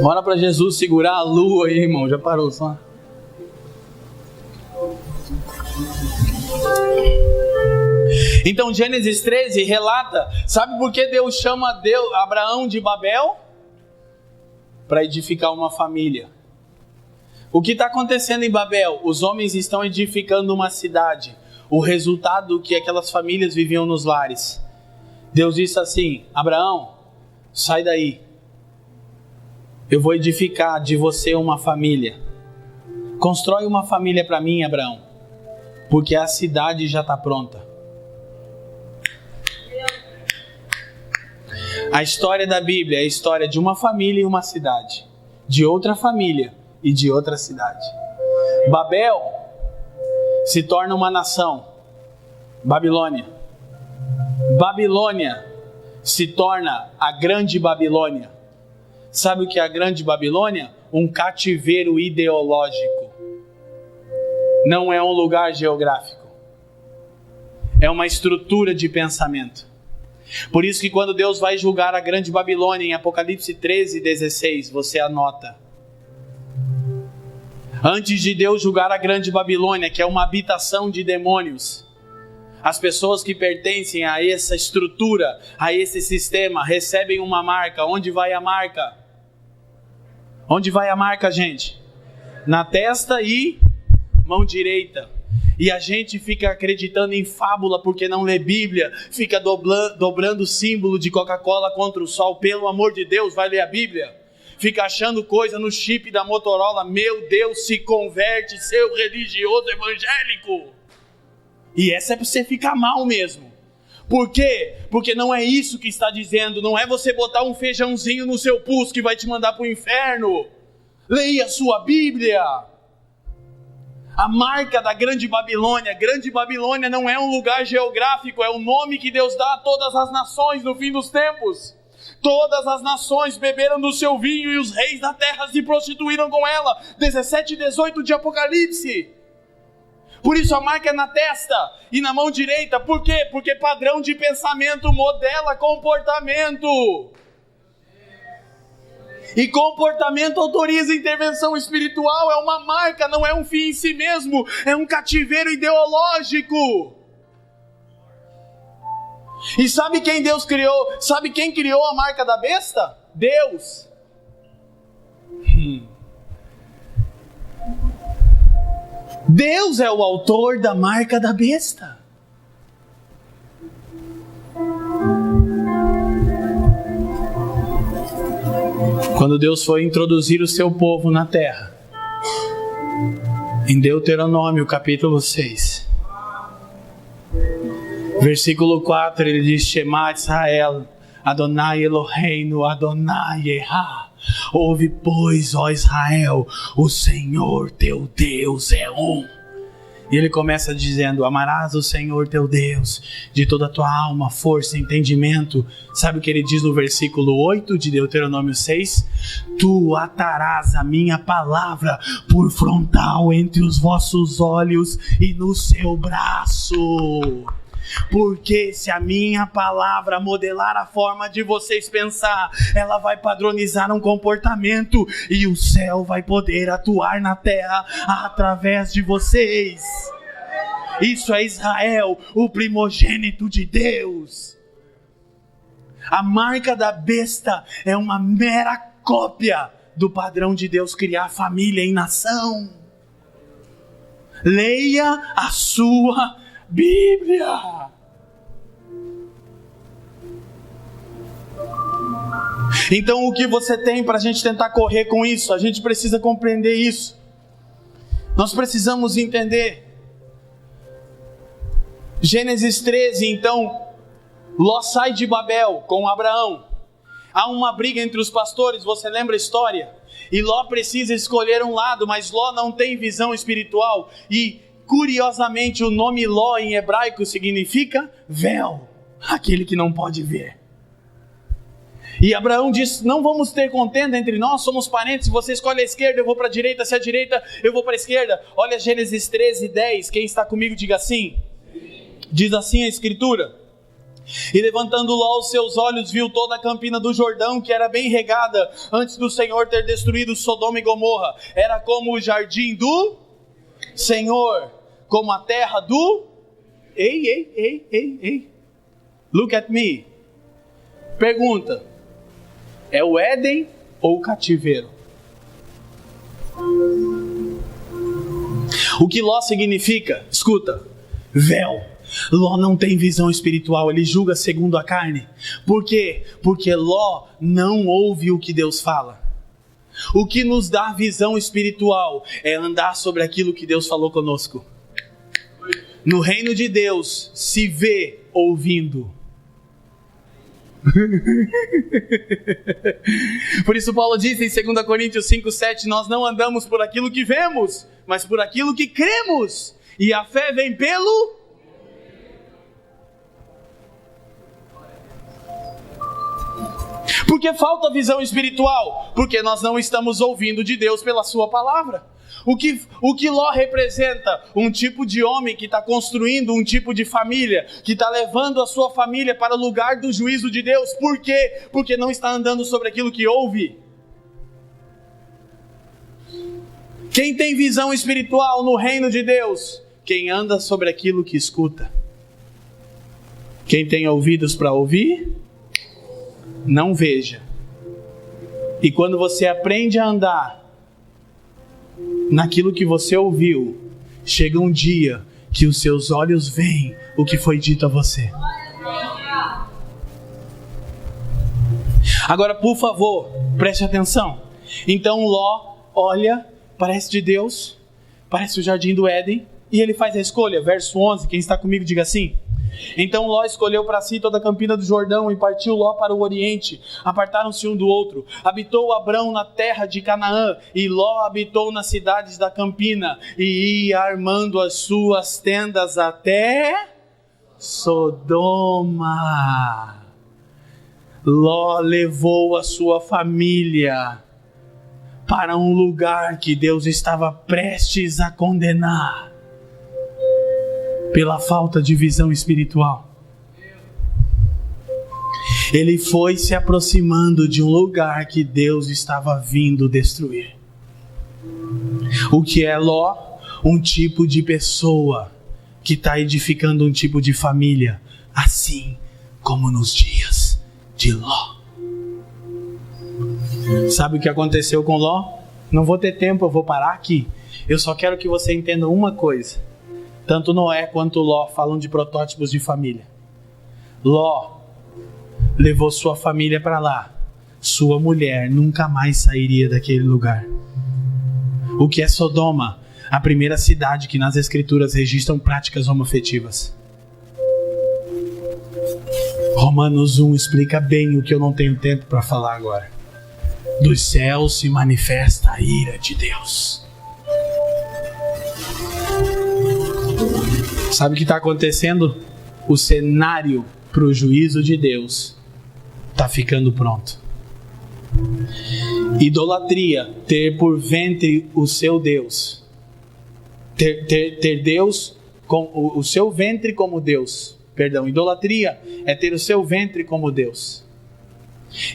Bora para Jesus segurar a lua aí, irmão. Já parou só? Então Gênesis 13 relata. Sabe por que Deus chama Abraão de Babel? Para edificar uma família. O que está acontecendo em Babel? Os homens estão edificando uma cidade. O resultado que aquelas famílias viviam nos lares. Deus disse assim: Abraão, sai daí. Eu vou edificar de você uma família. Constrói uma família para mim, Abraão. Porque a cidade já está pronta. A história da Bíblia é a história de uma família e uma cidade. De outra família e de outra cidade. Babel se torna uma nação. Babilônia. Babilônia se torna a grande Babilônia. Sabe o que é a grande Babilônia? Um cativeiro ideológico. Não é um lugar geográfico. É uma estrutura de pensamento. Por isso que quando Deus vai julgar a grande Babilônia em Apocalipse 13, 16, você anota. Antes de Deus julgar a grande Babilônia, que é uma habitação de demônios, as pessoas que pertencem a essa estrutura, a esse sistema, recebem uma marca. Onde vai a marca? Onde vai a marca, gente? Na testa e mão direita. E a gente fica acreditando em fábula porque não lê Bíblia, fica dobrando o símbolo de Coca-Cola contra o sol. Pelo amor de Deus, vai ler a Bíblia. Fica achando coisa no chip da Motorola. Meu Deus, se converte, seu religioso evangélico. E essa é para você ficar mal mesmo. Por quê? Porque não é isso que está dizendo. Não é você botar um feijãozinho no seu pulso que vai te mandar para o inferno. Leia a sua Bíblia. A marca da Grande Babilônia. Grande Babilônia não é um lugar geográfico, é o nome que Deus dá a todas as nações no fim dos tempos. Todas as nações beberam do seu vinho e os reis da terra se prostituíram com ela. 17 e 18 de Apocalipse. Por isso a marca é na testa e na mão direita. Por quê? Porque padrão de pensamento modela comportamento. E comportamento autoriza intervenção espiritual. É uma marca, não é um fim em si mesmo. É um cativeiro ideológico. E sabe quem Deus criou? Sabe quem criou a marca da besta? Deus. Deus é o autor da marca da besta. Quando Deus foi introduzir o seu povo na terra, em Deuteronômio capítulo 6, versículo 4, ele diz: Shema Israel, Adonai Eloheinu, Adonai Erá. Ouve, pois, ó Israel, o Senhor teu Deus é um. E ele começa dizendo: amarás o Senhor teu Deus de toda a tua alma, força e entendimento. Sabe o que ele diz no versículo 8 de Deuteronômio 6? Tu atarás a minha palavra por frontal entre os vossos olhos e no seu braço. Porque se a minha palavra modelar a forma de vocês pensar, ela vai padronizar um comportamento e o céu vai poder atuar na terra através de vocês. Isso é Israel, o primogênito de Deus. A marca da besta é uma mera cópia do padrão de Deus criar família em nação. Leia a sua Bíblia. Então o que você tem para a gente tentar correr com isso? A gente precisa compreender isso. Nós precisamos entender. Gênesis 13, então, Ló sai de Babel com Abraão. Há uma briga entre os pastores, você lembra a história? E Ló precisa escolher um lado, mas Ló não tem visão espiritual. E curiosamente, o nome Ló em hebraico significa véu, aquele que não pode ver. E Abraão diz: não vamos ter contenda entre nós, somos parentes. Se você escolhe a esquerda, eu vou para a direita. Se a direita, eu vou para a esquerda. Olha Gênesis 13, 10. Quem está comigo, diga assim. Diz assim a escritura: e levantando Ló os seus olhos, viu toda a campina do Jordão, que era bem regada, antes do Senhor ter destruído Sodoma e Gomorra. Era como o jardim do Senhor, como a terra do... Ei. Look at me. Pergunta: é o Éden ou o cativeiro? O que Ló significa? Escuta: véu. Ló não tem visão espiritual, ele julga segundo a carne. Por quê? Porque Ló não ouve o que Deus fala. O que nos dá visão espiritual é andar sobre aquilo que Deus falou conosco. No reino de Deus se vê ouvindo. Por isso Paulo diz em 2 Coríntios 5:7: nós não andamos por aquilo que vemos, mas por aquilo que cremos. E a fé vem pelo... Por que falta visão espiritual? Porque nós não estamos ouvindo de Deus pela sua palavra. O que Ló representa? Um tipo de homem que está construindo um tipo de família, que está levando a sua família para o lugar do juízo de Deus. Por quê? Porque não está andando sobre aquilo que ouve. Quem tem visão espiritual no reino de Deus? Quem anda sobre aquilo que escuta. Quem tem ouvidos para ouvir, não veja. E quando você aprende a andar naquilo que você ouviu, chega um dia que os seus olhos veem o que foi dito a você. Agora, por favor, preste atenção. Então Ló olha, parece de Deus, parece o jardim do Éden, e ele faz a escolha. Verso 11, quem está comigo diga assim: Então Ló escolheu para si toda a campina do Jordão e partiu Ló para o oriente. Apartaram-se um do outro. Habitou Abrão na terra de Canaã e Ló habitou nas cidades da campina e ia armando as suas tendas até Sodoma. Ló levou a sua família para um lugar que Deus estava prestes a condenar pela falta de visão espiritual. Ele foi se aproximando de um lugar que Deus estava vindo destruir. O que é Ló? Um tipo de pessoa que está edificando um tipo de família, assim como nos dias de Ló. Sabe o que aconteceu com Ló? Não vou ter tempo, eu vou parar aqui. Eu só quero que você entenda uma coisa. Tanto Noé quanto Ló falam de protótipos de família. Ló levou sua família para lá. Sua mulher nunca mais sairia daquele lugar. O que é Sodoma? A primeira cidade que nas escrituras registram práticas homoafetivas. Romanos 1 explica bem o que eu não tenho tempo para falar agora. Dos céus se manifesta a ira de Deus. Sabe o que está acontecendo? O cenário para o juízo de Deus está ficando pronto. Idolatria, ter por ventre o seu Deus. Ter Deus, com o seu ventre como Deus. Perdão, idolatria é ter o seu ventre como Deus.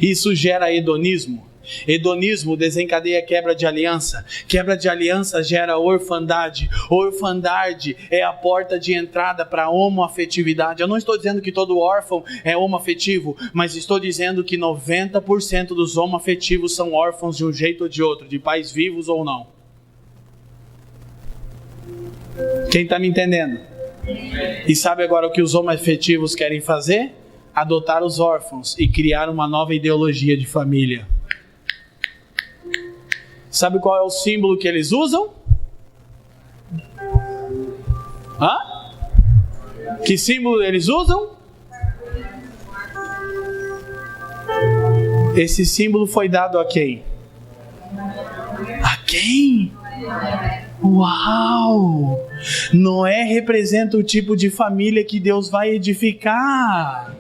Isso gera hedonismo. Hedonismo desencadeia quebra de aliança. Quebra de aliança gera orfandade. Orfandade é a porta de entrada para a homoafetividade. Eu não estou dizendo que todo órfão é homoafetivo, mas estou dizendo que 90% dos homoafetivos são órfãos de um jeito ou de outro, de pais vivos ou não. Quem está me entendendo? E sabe agora o que os homoafetivos querem fazer? Adotar os órfãos e criar uma nova ideologia de família. Sabe qual é o símbolo que eles usam? Hã? Que símbolo eles usam? Esse símbolo foi dado a quem? A quem? Uau! Noé representa o tipo de família que Deus vai edificar.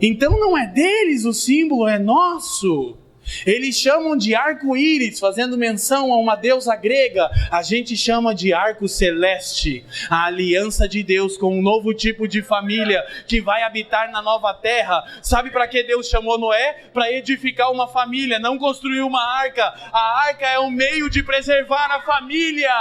Então não é deles o símbolo, é nosso. Eles chamam de arco-íris, fazendo menção a uma deusa grega. A gente chama de arco celeste. A aliança de Deus com um novo tipo de família que vai habitar na nova terra. Sabe para que Deus chamou Noé? Para edificar uma família, não construir uma arca. A arca é um meio de preservar a família.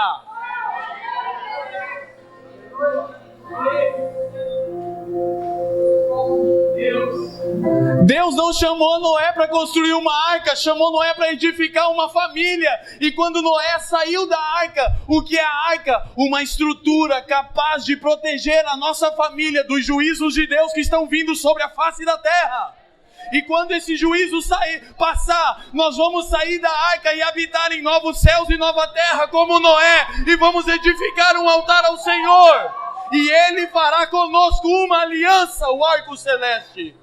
Deus não chamou Noé para construir uma arca, chamou Noé para edificar uma família. E quando Noé saiu da arca, o que é a arca? Uma estrutura capaz de proteger a nossa família dos juízos de Deus que estão vindo sobre a face da terra. E quando esse juízo passar, nós vamos sair da arca e habitar em novos céus e nova terra como Noé, e vamos edificar um altar ao Senhor, e Ele fará conosco uma aliança, o arco celeste.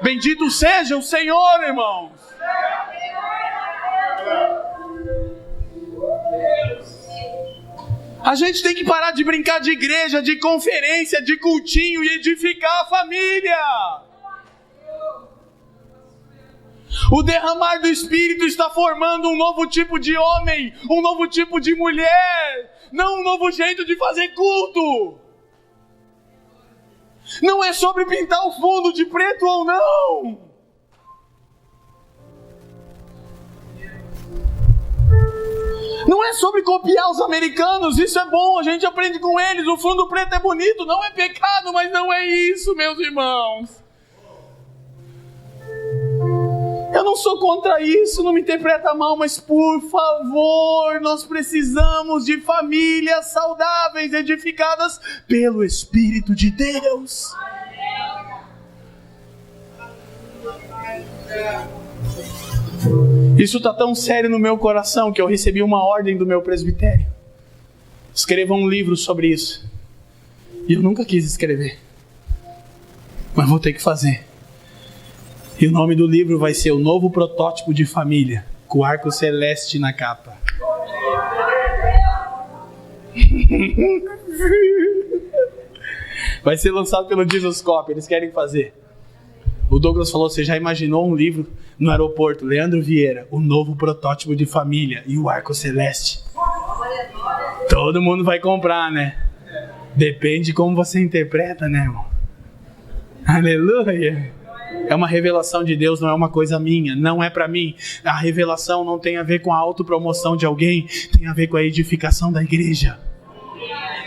Bendito seja o Senhor, irmãos. A gente tem que parar de brincar de igreja, de conferência, de cultinho e edificar a família. O derramar do Espírito está formando um novo tipo de homem, um novo tipo de mulher, não um novo jeito de fazer culto. Não é sobre pintar o fundo de preto ou não. Não é sobre copiar os americanos, isso é bom, a gente aprende com eles, o fundo preto é bonito, não é pecado, mas não é isso, meus irmãos. Eu não sou contra isso, não me interpreta mal, mas por favor, nós precisamos de famílias saudáveis, edificadas pelo Espírito de Deus. Isso está tão sério no meu coração que eu recebi uma ordem do meu presbitério. escreva um livro sobre isso. E eu nunca quis escrever, mas vou ter que fazer. E o nome do livro vai ser O Novo Protótipo de Família, com o arco celeste na capa. Vai ser lançado pelo Jesuscope, eles querem fazer. O Douglas falou, você já imaginou um livro no aeroporto? Leandro Vieira, O Novo Protótipo de Família e o arco celeste. Todo mundo vai comprar, né? Depende de como você interpreta, né, irmão? Aleluia! É uma revelação de Deus, não é uma coisa minha, não é para mim. A revelação não tem a ver com a autopromoção de alguém, tem a ver com a edificação da igreja.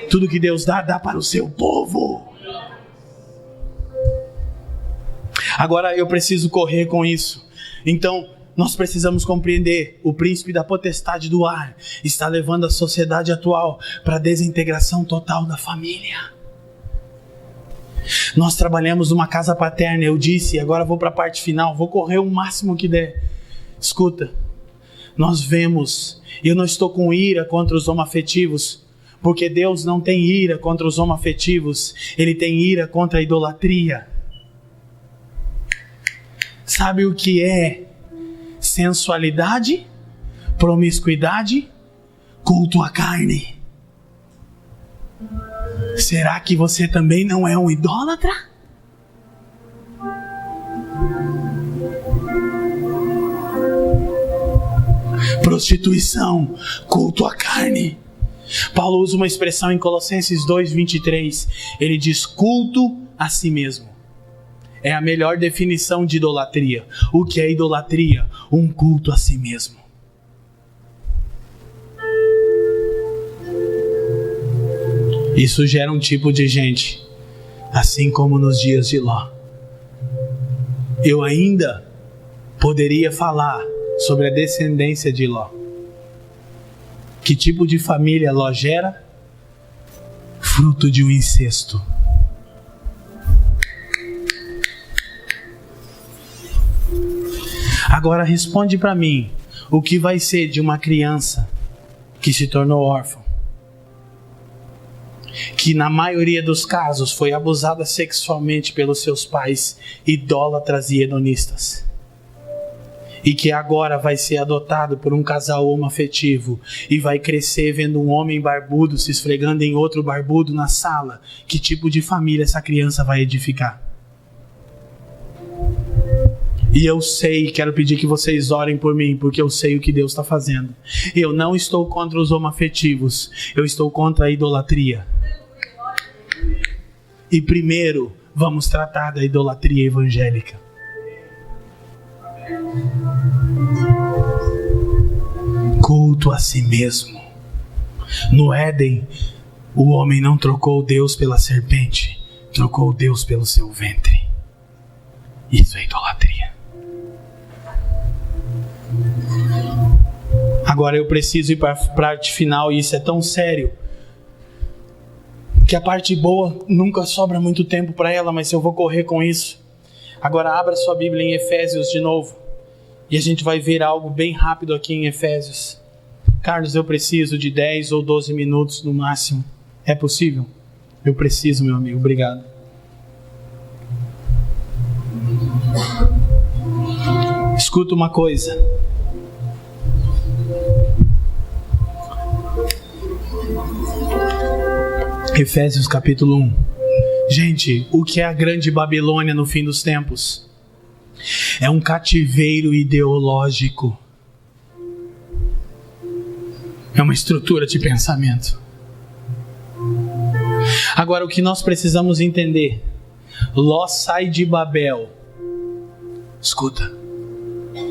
Tudo que Deus dá, dá para o seu povo. Agora eu preciso correr com isso. Então, nós precisamos compreender, o príncipe da potestade do ar está levando a sociedade atual para a desintegração total da família. Nós trabalhamos numa casa paterna, eu disse, agora vou para a parte final, vou correr o máximo que der. Escuta, nós vemos, e eu não estou com ira contra os homoafetivos, porque Deus não tem ira contra os homoafetivos, Ele tem ira contra a idolatria. Sabe o que é sensualidade, promiscuidade, culto à carne? Será que você também não é um idólatra? Prostituição, culto à carne. Paulo usa uma expressão em Colossenses 2:23. Ele diz culto a si mesmo. É a melhor definição de idolatria. O que é idolatria? Um culto a si mesmo. Isso gera um tipo de gente, assim como nos dias de Ló. Eu ainda poderia falar sobre a descendência de Ló. Que tipo de família Ló gera? Fruto de um incesto. Agora responde para mim, o que vai ser de uma criança que se tornou órfã? Que na maioria dos casos foi abusada sexualmente pelos seus pais idólatras e hedonistas. E que agora vai ser adotado por um casal homoafetivo e vai crescer vendo um homem barbudo se esfregando em outro barbudo na sala. Que tipo de família essa criança vai edificar? E eu sei, quero pedir que vocês orem por mim, porque eu sei o que Deus está fazendo. Eu não estou contra os homoafetivos, eu estou contra a idolatria. E primeiro, vamos tratar da idolatria evangélica. Culto a si mesmo. No Éden, o homem não trocou Deus pela serpente, trocou Deus pelo seu ventre. Isso é idolatria. Agora eu preciso ir para a parte final, e isso é tão sério que a parte boa nunca sobra muito tempo para ela, mas eu vou correr com isso. Agora abra sua Bíblia em Efésios de novo, e a gente vai ver algo bem rápido aqui em Efésios. Carlos, eu preciso de 10 ou 12 minutos no máximo. É possível? Eu preciso, meu amigo, obrigado. Escuta uma coisa. Efésios capítulo 1. Gente, o que é a grande Babilônia no fim dos tempos? É um cativeiro ideológico. É uma estrutura de pensamento. Agora, o que nós precisamos entender: Ló sai de Babel, escuta,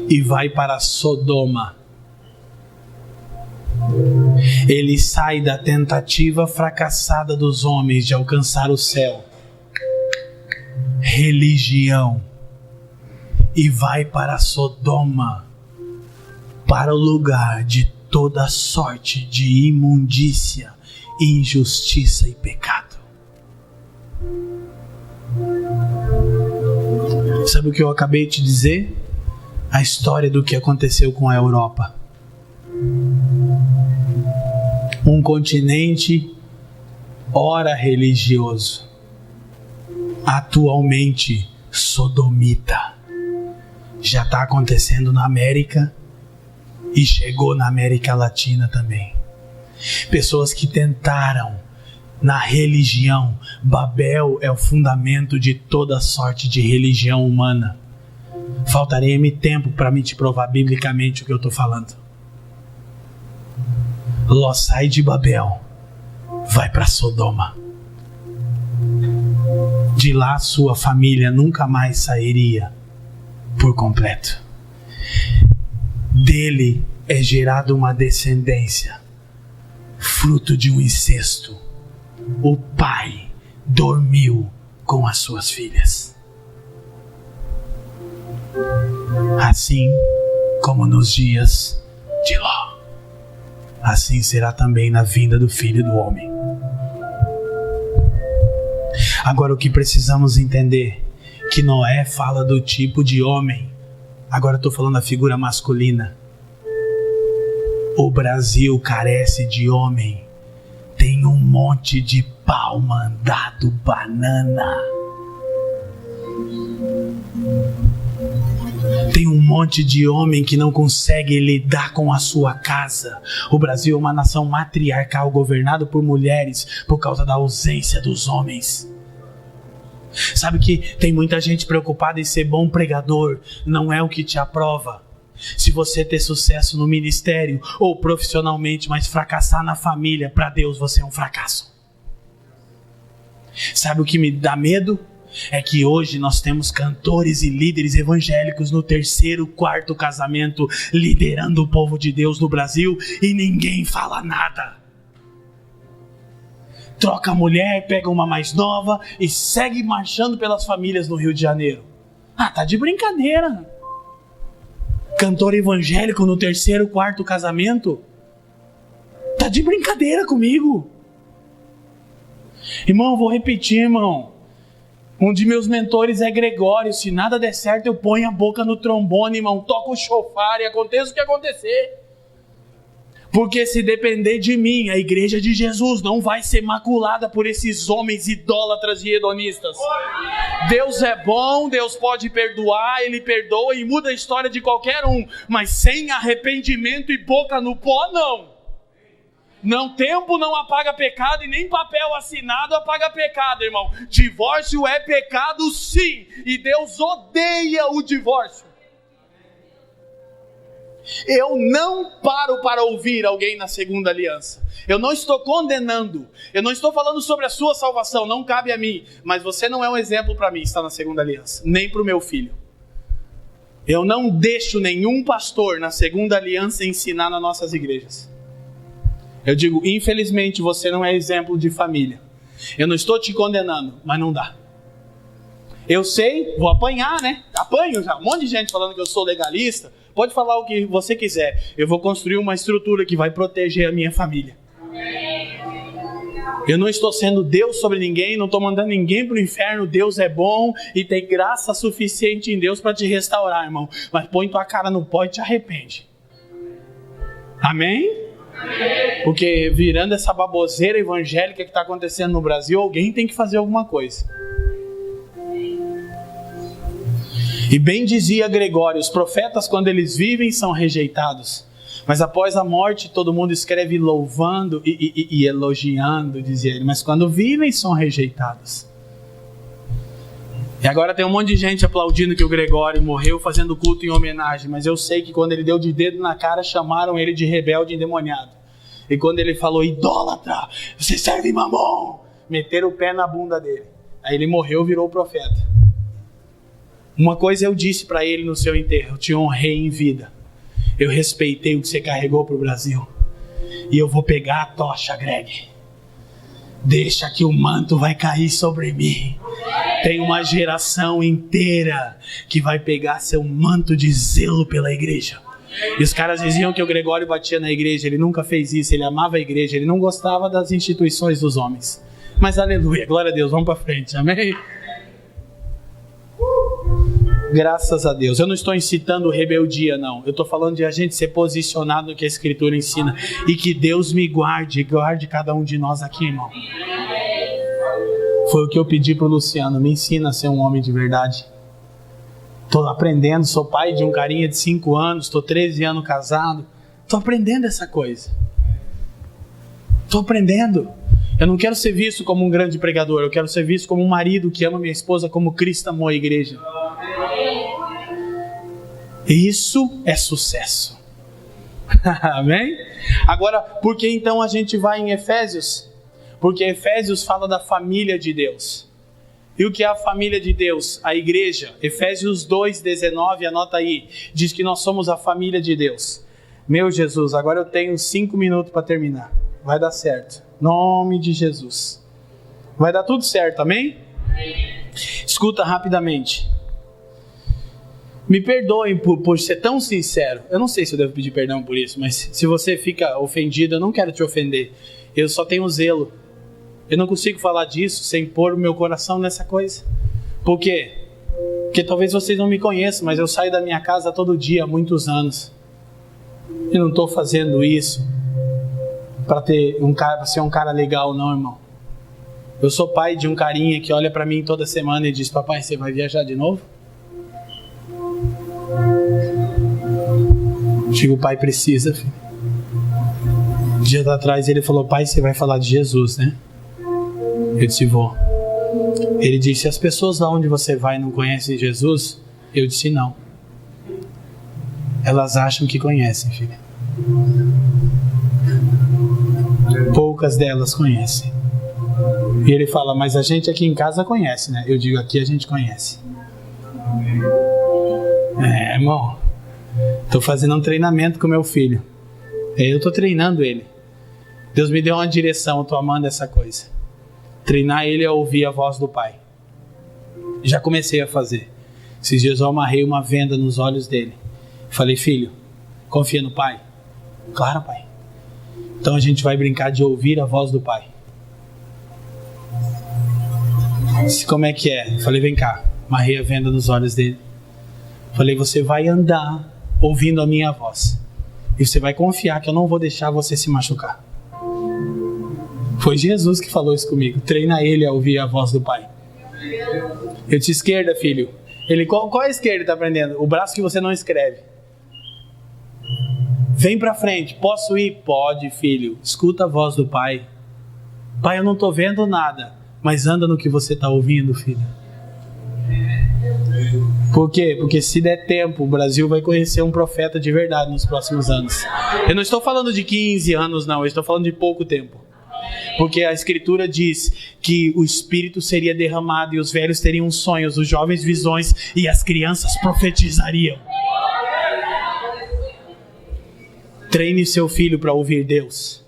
e vai para Sodoma. Ele sai da tentativa fracassada dos homens de alcançar o céu, religião, e vai para Sodoma, para o lugar de toda sorte de imundícia, injustiça e pecado. Sabe o que eu acabei de dizer? A história do que aconteceu com a Europa. Um um continente ora religioso, atualmente sodomita. Já está acontecendo na América e chegou na América Latina também. Pessoas que tentaram na religião. Babel é o fundamento de toda sorte de religião humana. Faltaria-me tempo para me te provar biblicamente o que eu estou falando. Ló sai de Babel, vai para Sodoma. De lá sua família nunca mais sairia por completo. Dele é gerada uma descendência, fruto de um incesto. O pai dormiu com as suas filhas. Assim como nos dias de Ló, assim será também na vinda do Filho do Homem. Agora o que precisamos entender, que Noé fala do tipo de homem, agora estou falando da figura masculina. O Brasil carece de homem. Tem um monte de pau mandado banana. Tem um monte de homem que não consegue lidar com a sua casa. O Brasil é uma nação matriarcal governada por mulheres por causa da ausência dos homens. Sabe que tem muita gente preocupada em ser bom pregador. Não é o que te aprova. Se você ter sucesso no ministério ou profissionalmente, mas fracassar na família, para Deus você é um fracasso. Sabe o que me dá medo? É que hoje nós temos cantores e líderes evangélicos no 3º, 4º casamento, liderando o povo de Deus no Brasil e ninguém fala nada. Troca a mulher, pega uma mais nova e segue marchando pelas famílias no Rio de Janeiro. Ah, tá de brincadeira. Cantor evangélico no 3º, 4º casamento? Tá de brincadeira comigo. Irmão, eu vou repetir, irmão. Um de meus mentores é Gregório. Se nada der certo, eu ponho a boca no trombone, irmão. Toco o chofar e aconteça o que acontecer. Porque se depender de mim, a igreja de Jesus não vai ser maculada por esses homens idólatras e hedonistas. Deus é bom, Deus pode perdoar, Ele perdoa e muda a história de qualquer um. Mas sem arrependimento e boca no pó, não. Não, tempo não apaga pecado e nem papel assinado apaga pecado, irmão. Divórcio é pecado, sim. E Deus odeia o divórcio. Eu não paro para ouvir alguém na segunda aliança. Eu não estou condenando. Eu não estou falando sobre a sua salvação. Não cabe a mim. Mas você não é um exemplo para mim estar na segunda aliança. Nem para o meu filho. Eu não deixo nenhum pastor na segunda aliança ensinar nas nossas igrejas. Eu digo, infelizmente você não é exemplo de família. Eu não estou te condenando, mas não dá. Eu sei, vou apanhar, né? Apanho já. Um monte de gente falando que eu sou legalista. Pode falar o que você quiser. Eu vou construir uma estrutura que vai proteger a minha família. Eu não estou sendo Deus sobre ninguém, não estou mandando ninguém para o inferno. Deus é bom e tem graça suficiente em Deus para te restaurar, irmão. Mas põe tua cara no pó e te arrepende. Amém? Porque virando essa baboseira evangélica que está acontecendo no Brasil, alguém tem que fazer alguma coisa. E bem dizia Gregório, os profetas quando eles vivem são rejeitados, mas após a morte todo mundo escreve louvando e elogiando, dizia ele, mas quando vivem são rejeitados. E agora tem um monte de gente aplaudindo que o Gregório morreu fazendo culto em homenagem, mas eu sei que quando ele deu de dedo na cara chamaram ele de rebelde endemoniado. E quando ele falou, idólatra, você serve Mamon, meteram o pé na bunda dele. Aí ele morreu, virou profeta. Uma coisa eu disse para ele no seu enterro, eu te honrei em vida. Eu respeitei o que você carregou para o Brasil. E eu vou pegar a tocha, Greg. Deixa que o manto vai cair sobre mim. Tem uma geração inteira que vai pegar seu manto de zelo pela igreja. E os caras diziam que o Gregório batia na igreja. Ele nunca fez isso, ele amava a igreja. Ele não gostava das instituições dos homens. Mas aleluia, glória a Deus, vamos para frente, amém? Graças a Deus. Eu não estou incitando rebeldia, não. Eu estou falando de a gente ser posicionado no que a Escritura ensina. E que Deus me guarde cada um de nós aqui, irmão. Foi o que eu pedi para o Luciano. Me ensina a ser um homem de verdade. Estou aprendendo. Sou pai de um carinha de 5 anos. Estou 13 anos casado. Estou aprendendo essa coisa. Estou aprendendo. Eu não quero ser visto como um grande pregador. Eu quero ser visto como um marido que ama minha esposa como Cristo amou a igreja. Isso é sucesso. Amém? Agora, por que então a gente vai em Efésios? Porque Efésios fala da família de Deus. E o que é a família de Deus? A igreja. Efésios 2:19, anota aí. Diz que nós somos a família de Deus. Meu Jesus, agora eu tenho 5 minutos para terminar. Vai dar certo. Em nome de Jesus. Vai dar tudo certo, amém? Escuta rapidamente. Me perdoem por ser tão sincero. Eu não sei se eu devo pedir perdão por isso, mas se você fica ofendido, eu não quero te ofender. Eu só tenho zelo. Eu não consigo falar disso sem pôr o meu coração nessa coisa. Por quê? Porque talvez vocês não me conheçam, mas eu saio da minha casa todo dia há muitos anos. Eu não estou fazendo isso para ser um cara legal, não, irmão. Eu sou pai de um carinha que olha para mim toda semana e diz: papai, você vai viajar de novo? Digo: o pai precisa, filho. Dias atrás ele falou: pai, você vai falar de Jesus, né? Eu disse: vou. Ele disse: as pessoas lá onde você vai não conhecem Jesus? Eu disse: não. Elas acham que conhecem, filho. Poucas delas conhecem. E ele fala: mas a gente aqui em casa conhece, né? Eu digo: aqui a gente conhece. Irmão, estou fazendo um treinamento com meu filho. Eu estou treinando ele. Deus me deu uma direção, eu estou amando essa coisa. Treinar ele a ouvir a voz do Pai. Já comecei a fazer. Esses dias eu amarrei uma venda nos olhos dele. Falei: filho, confia no Pai? Claro, pai. Então a gente vai brincar de ouvir a voz do Pai. Como é que é? Falei: vem cá. Amarrei a venda nos olhos dele. Falei: você vai andar ouvindo a minha voz. E você vai confiar que eu não vou deixar você se machucar. Foi Jesus que falou isso comigo. Treina ele a ouvir a voz do Pai. Eu disse: esquerda, filho. Ele: qual é a esquerda que está aprendendo? O braço que você não escreve. Vem pra frente. Posso ir? Pode, filho. Escuta a voz do Pai. Pai, eu não estou vendo nada. Mas anda no que você está ouvindo, filho. Por quê? Porque se der tempo, o Brasil vai conhecer um profeta de verdade nos próximos anos. Eu não estou falando de 15 anos, não. Eu estou falando de pouco tempo. Porque a Escritura diz que o Espírito seria derramado e os velhos teriam sonhos, os jovens visões e as crianças profetizariam. Treine seu filho para ouvir Deus.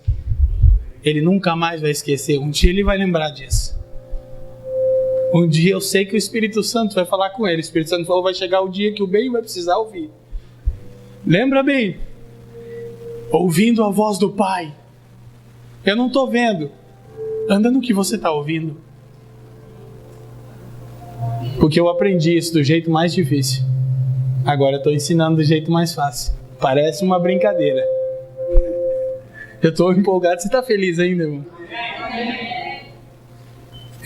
Ele nunca mais vai esquecer. Um dia ele vai lembrar disso. Um dia eu sei que o Espírito Santo vai falar com ele. O Espírito Santo falou: vai chegar o dia que o bem vai precisar ouvir. Lembra bem? Ouvindo a voz do Pai. Eu não estou vendo. Anda no que você está ouvindo. Porque eu aprendi isso do jeito mais difícil. Agora eu estou ensinando do jeito mais fácil. Parece uma brincadeira. Eu estou empolgado. Você está feliz ainda, irmão?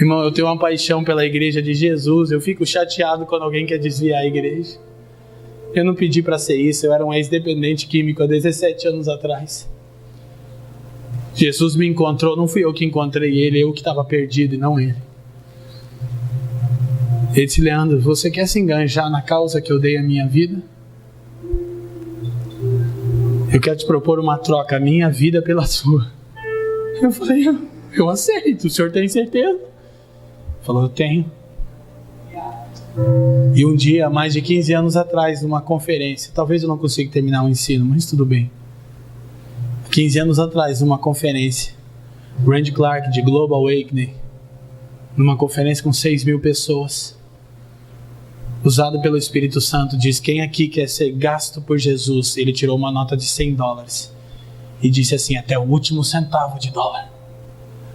Irmão, eu tenho uma paixão pela igreja de Jesus. Eu fico chateado quando alguém quer desviar a igreja. Eu não pedi para ser isso. Eu era um ex-dependente químico há 17 anos atrás. Jesus me encontrou. Não fui eu que encontrei ele. Eu que estava perdido e não ele. Ele disse: Leandro, você quer se enganjar na causa que eu dei a minha vida? Eu quero te propor uma troca. A minha vida pela sua. Eu falei: eu aceito. O senhor tem certeza? Falou: eu tenho. E um dia, mais de 15 anos atrás, numa conferência, talvez eu não consiga terminar o ensino, mas tudo bem. 15 anos atrás, numa conferência, Randy Clark, de Global Awakening, numa conferência com 6.000 pessoas, usado pelo Espírito Santo, diz: quem aqui quer ser gasto por Jesus? Ele tirou uma nota de $100 e disse assim: até o último centavo de dólar.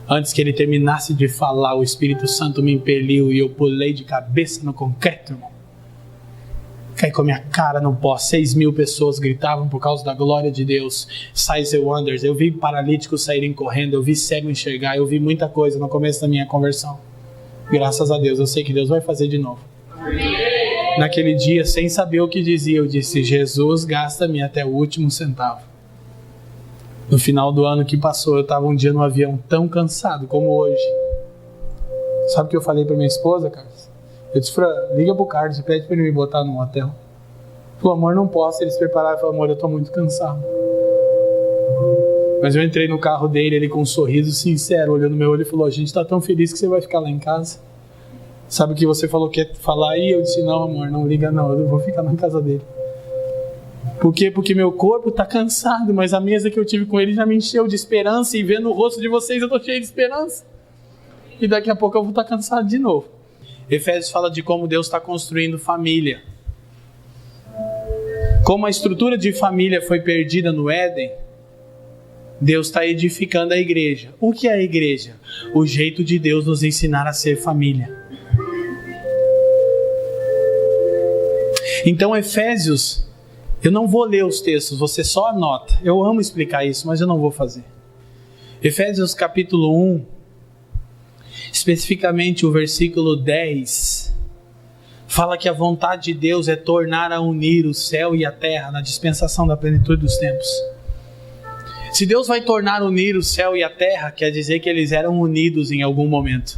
Antes que ele terminasse de falar, o Espírito Santo me impeliu e eu pulei de cabeça no concreto, irmão. caí com a minha cara no pó. 6.000 pessoas gritavam por causa da glória de Deus. Signs and wonders. Eu vi paralíticos saírem correndo, eu vi cego enxergar, eu vi muita coisa no começo da minha conversão. Graças a Deus, eu sei que Deus vai fazer de novo. Naquele dia, sem saber o que dizia, eu disse: Jesus, gasta-me até o último centavo. No final do ano que passou, eu estava um dia no avião tão cansado como hoje. Sabe o que eu falei para minha esposa, Carlos? Eu disse: liga pro Carlos e pede para ele me botar num hotel. Ele falou: amor, não posso. Eles prepararam e falaram: amor, eu estou muito cansado. Mas eu entrei no carro dele, ele com um sorriso sincero, olhando no meu olho e falou: a gente está tão feliz que você vai ficar lá em casa. Sabe o que você falou que ia falar? E eu disse: não, amor, não liga não, eu vou ficar na casa dele. Por quê? Porque meu corpo está cansado, mas a mesa que eu tive com ele já me encheu de esperança, e vendo o rosto de vocês eu estou cheio de esperança. E daqui a pouco eu vou estar cansado de novo. Efésios fala de como Deus está construindo família. Como a estrutura de família foi perdida no Éden, Deus está edificando a igreja. O que é a igreja? O jeito de Deus nos ensinar a ser família. Então, Efésios, eu não vou ler os textos, você só anota. Eu amo explicar isso, mas eu não vou fazer. Efésios capítulo 1, especificamente o versículo 10, fala que a vontade de Deus é tornar a unir o céu e a terra na dispensação da plenitude dos tempos. Se Deus vai tornar a unir o céu e a terra, quer dizer que eles eram unidos em algum momento.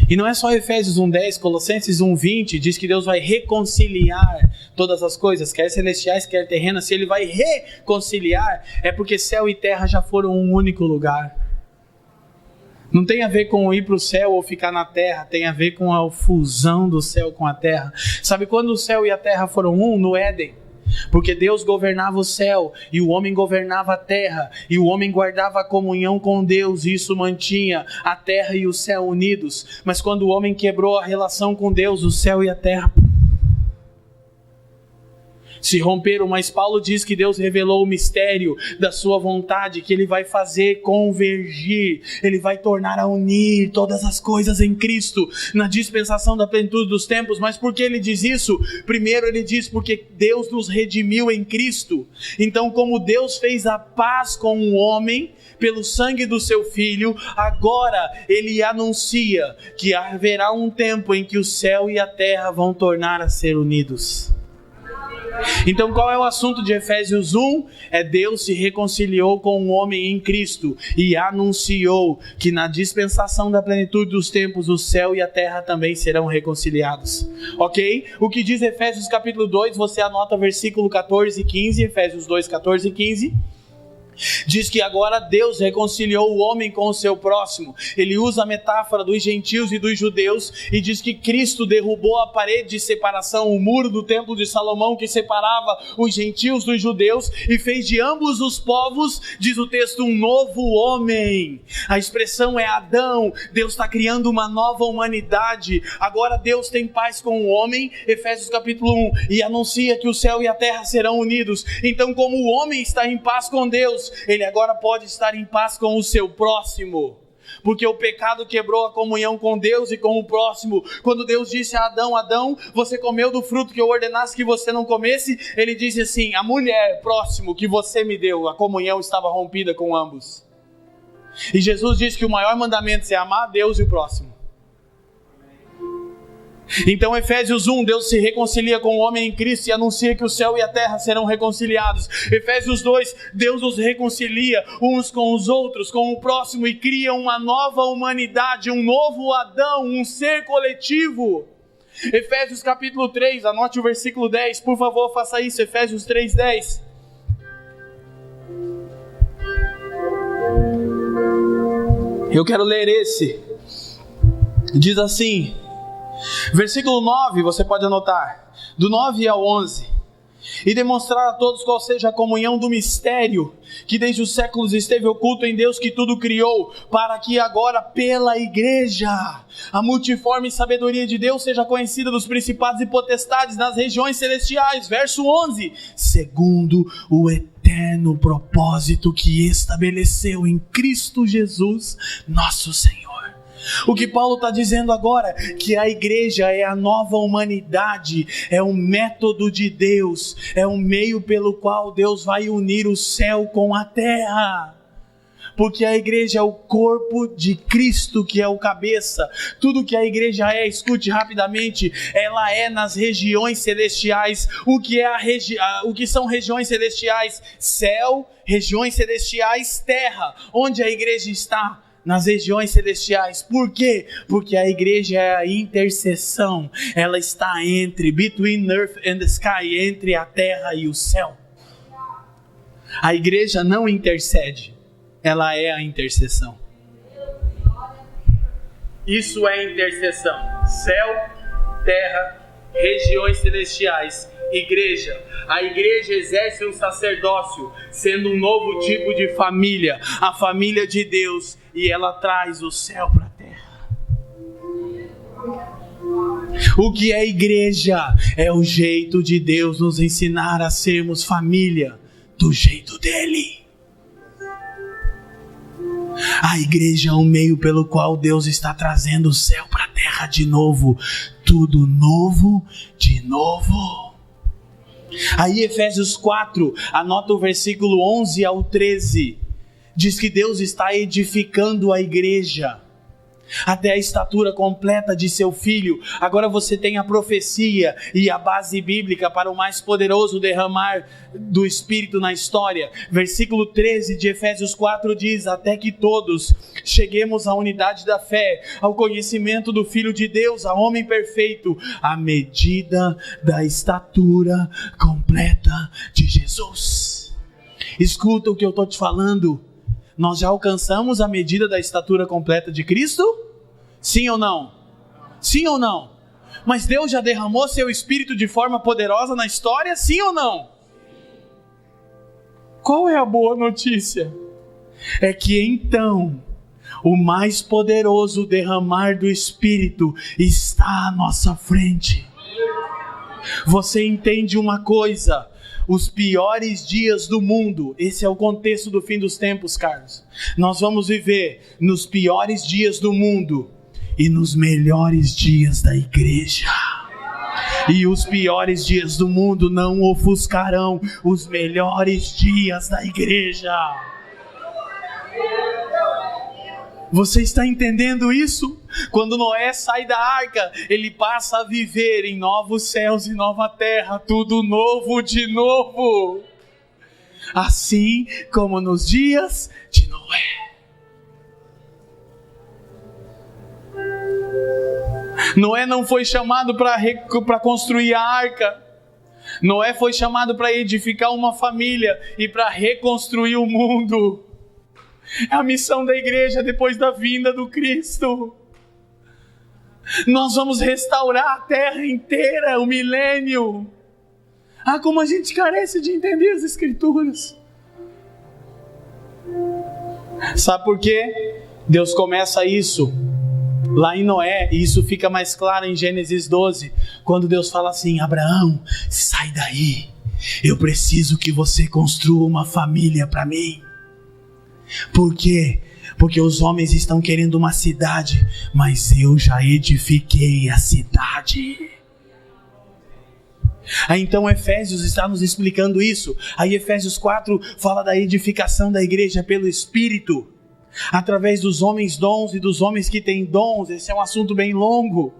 E não é só Efésios 1:10, Colossenses 1:20 diz que Deus vai reconciliar todas as coisas, quer celestiais, quer terrenas. Se Ele vai reconciliar, é porque céu e terra já foram um único lugar. Não tem a ver com ir para o céu ou ficar na terra, tem a ver com a fusão do céu com a terra. Sabe quando o céu e a terra foram um? No Éden. Porque Deus governava o céu e o homem governava a terra, e o homem guardava a comunhão com Deus, e isso mantinha a terra e o céu unidos. Mas quando o homem quebrou a relação com Deus, o céu e a terra se romperam. Mas Paulo diz que Deus revelou o mistério da sua vontade, que Ele vai fazer convergir, Ele vai tornar a unir todas as coisas em Cristo, na dispensação da plenitude dos tempos. Mas por que Ele diz isso? Primeiro Ele diz porque Deus nos redimiu em Cristo. Então, como Deus fez a paz com o homem pelo sangue do seu Filho, agora Ele anuncia que haverá um tempo em que o céu e a terra vão tornar a ser unidos. Então, qual é o assunto de Efésios 1? É Deus se reconciliou com o homem em Cristo e anunciou que na dispensação da plenitude dos tempos o céu e a terra também serão reconciliados. Ok? O que diz Efésios capítulo 2, você anota versículo 14 e 15, Efésios 2, 14 e 15. Diz que agora Deus reconciliou o homem com o seu próximo. Ele usa a metáfora dos gentios e dos judeus e diz que Cristo derrubou a parede de separação, o muro do templo de Salomão que separava os gentios dos judeus, e fez de ambos os povos, diz o texto, um novo homem. A expressão é Adão. Deus está criando uma nova humanidade. Agora Deus tem paz com o homem, Efésios capítulo 1, e anuncia que o céu e a terra serão unidos. Então, como o homem está em paz com Deus, ele agora pode estar em paz com o seu próximo, porque o pecado quebrou a comunhão com Deus e com o próximo. Quando Deus disse a Adão: Adão, você comeu do fruto que eu ordenasse que você não comesse, Ele disse assim: a mulher próximo que você me deu, a comunhão estava rompida com ambos. E Jesus disse que o maior mandamento é amar a Deus e o próximo. Então, Efésios 1, Deus se reconcilia com o homem em Cristo e anuncia que o céu e a terra serão reconciliados. Efésios 2, Deus nos reconcilia uns com os outros, com o próximo, e cria uma nova humanidade, um novo Adão, um ser coletivo. Efésios capítulo 3, anote o versículo 10, por favor, faça isso. Efésios 3, 10. Eu quero ler esse. Diz assim, versículo 9, você pode anotar, do 9 ao 11. E demonstrar a todos qual seja a comunhão do mistério, que desde os séculos esteve oculto em Deus que tudo criou, para que agora pela igreja a multiforme sabedoria de Deus seja conhecida dos principados e potestades nas regiões celestiais. Verso 11, segundo o eterno propósito que estabeleceu em Cristo Jesus, nosso Senhor. O que Paulo está dizendo agora, que a igreja é a nova humanidade, é um método de Deus, é um meio pelo qual Deus vai unir o céu com a terra. Porque a igreja é o corpo de Cristo, que é o cabeça. Tudo que a igreja é, escute rapidamente, ela é nas regiões celestiais. O que são regiões celestiais? Céu, regiões celestiais, terra. Onde a igreja está? Nas regiões celestiais. Por quê? Porque a igreja é a intercessão. Ela está between earth and the sky, entre a terra e o céu. A igreja não intercede, ela é a intercessão. Isso é intercessão. Céu, terra, regiões celestiais, igreja. A igreja exerce um sacerdócio, sendo um novo tipo de família, a família de Deus, e ela traz o céu para a terra. O que é igreja? É o jeito de Deus nos ensinar a sermos família do jeito dele. A igreja é um meio pelo qual Deus está trazendo o céu para a terra de novo. Tudo novo, de novo. Aí Efésios 4, anota o versículo 11 ao 13. Diz que Deus está edificando a igreja até a estatura completa de seu Filho. Agora você tem a profecia e a base bíblica para o mais poderoso derramar do Espírito na história. Versículo 13 de Efésios 4 diz: até que todos cheguemos à unidade da fé, ao conhecimento do Filho de Deus, a homem perfeito, à medida da estatura completa de Jesus. Escuta o que eu estou te falando. Nós já alcançamos a medida da estatura completa de Cristo? Sim ou não? Sim ou não? Mas Deus já derramou seu Espírito de forma poderosa na história? Sim ou não? Qual é a boa notícia? É que então o mais poderoso derramar do Espírito está à nossa frente. Você entende uma coisa? Os piores dias do mundo, esse é o contexto do fim dos tempos, Carlos. Nós vamos viver nos piores dias do mundo e nos melhores dias da igreja. E os piores dias do mundo não ofuscarão os melhores dias da igreja. Você está entendendo isso? Quando Noé sai da arca, ele passa a viver em novos céus e nova terra, tudo novo de novo. Assim como nos dias de Noé. Noé não foi chamado para construir a arca. Noé foi chamado para edificar uma família e para reconstruir o mundo. É a missão da igreja depois da vinda do Cristo. Nós vamos restaurar a terra inteira, o milênio. Ah, como a gente carece de entender as Escrituras. Sabe por quê? Deus começa isso lá em Noé, e isso fica mais claro em Gênesis 12, quando Deus fala assim: Abraão, sai daí, eu preciso que você construa uma família para mim. Por quê? Porque os homens estão querendo uma cidade, mas eu já edifiquei a cidade. Aí então Efésios está nos explicando isso. Aí Efésios 4 fala da edificação da igreja pelo Espírito, através dos homens dons e dos homens que têm dons. Esse é um assunto bem longo,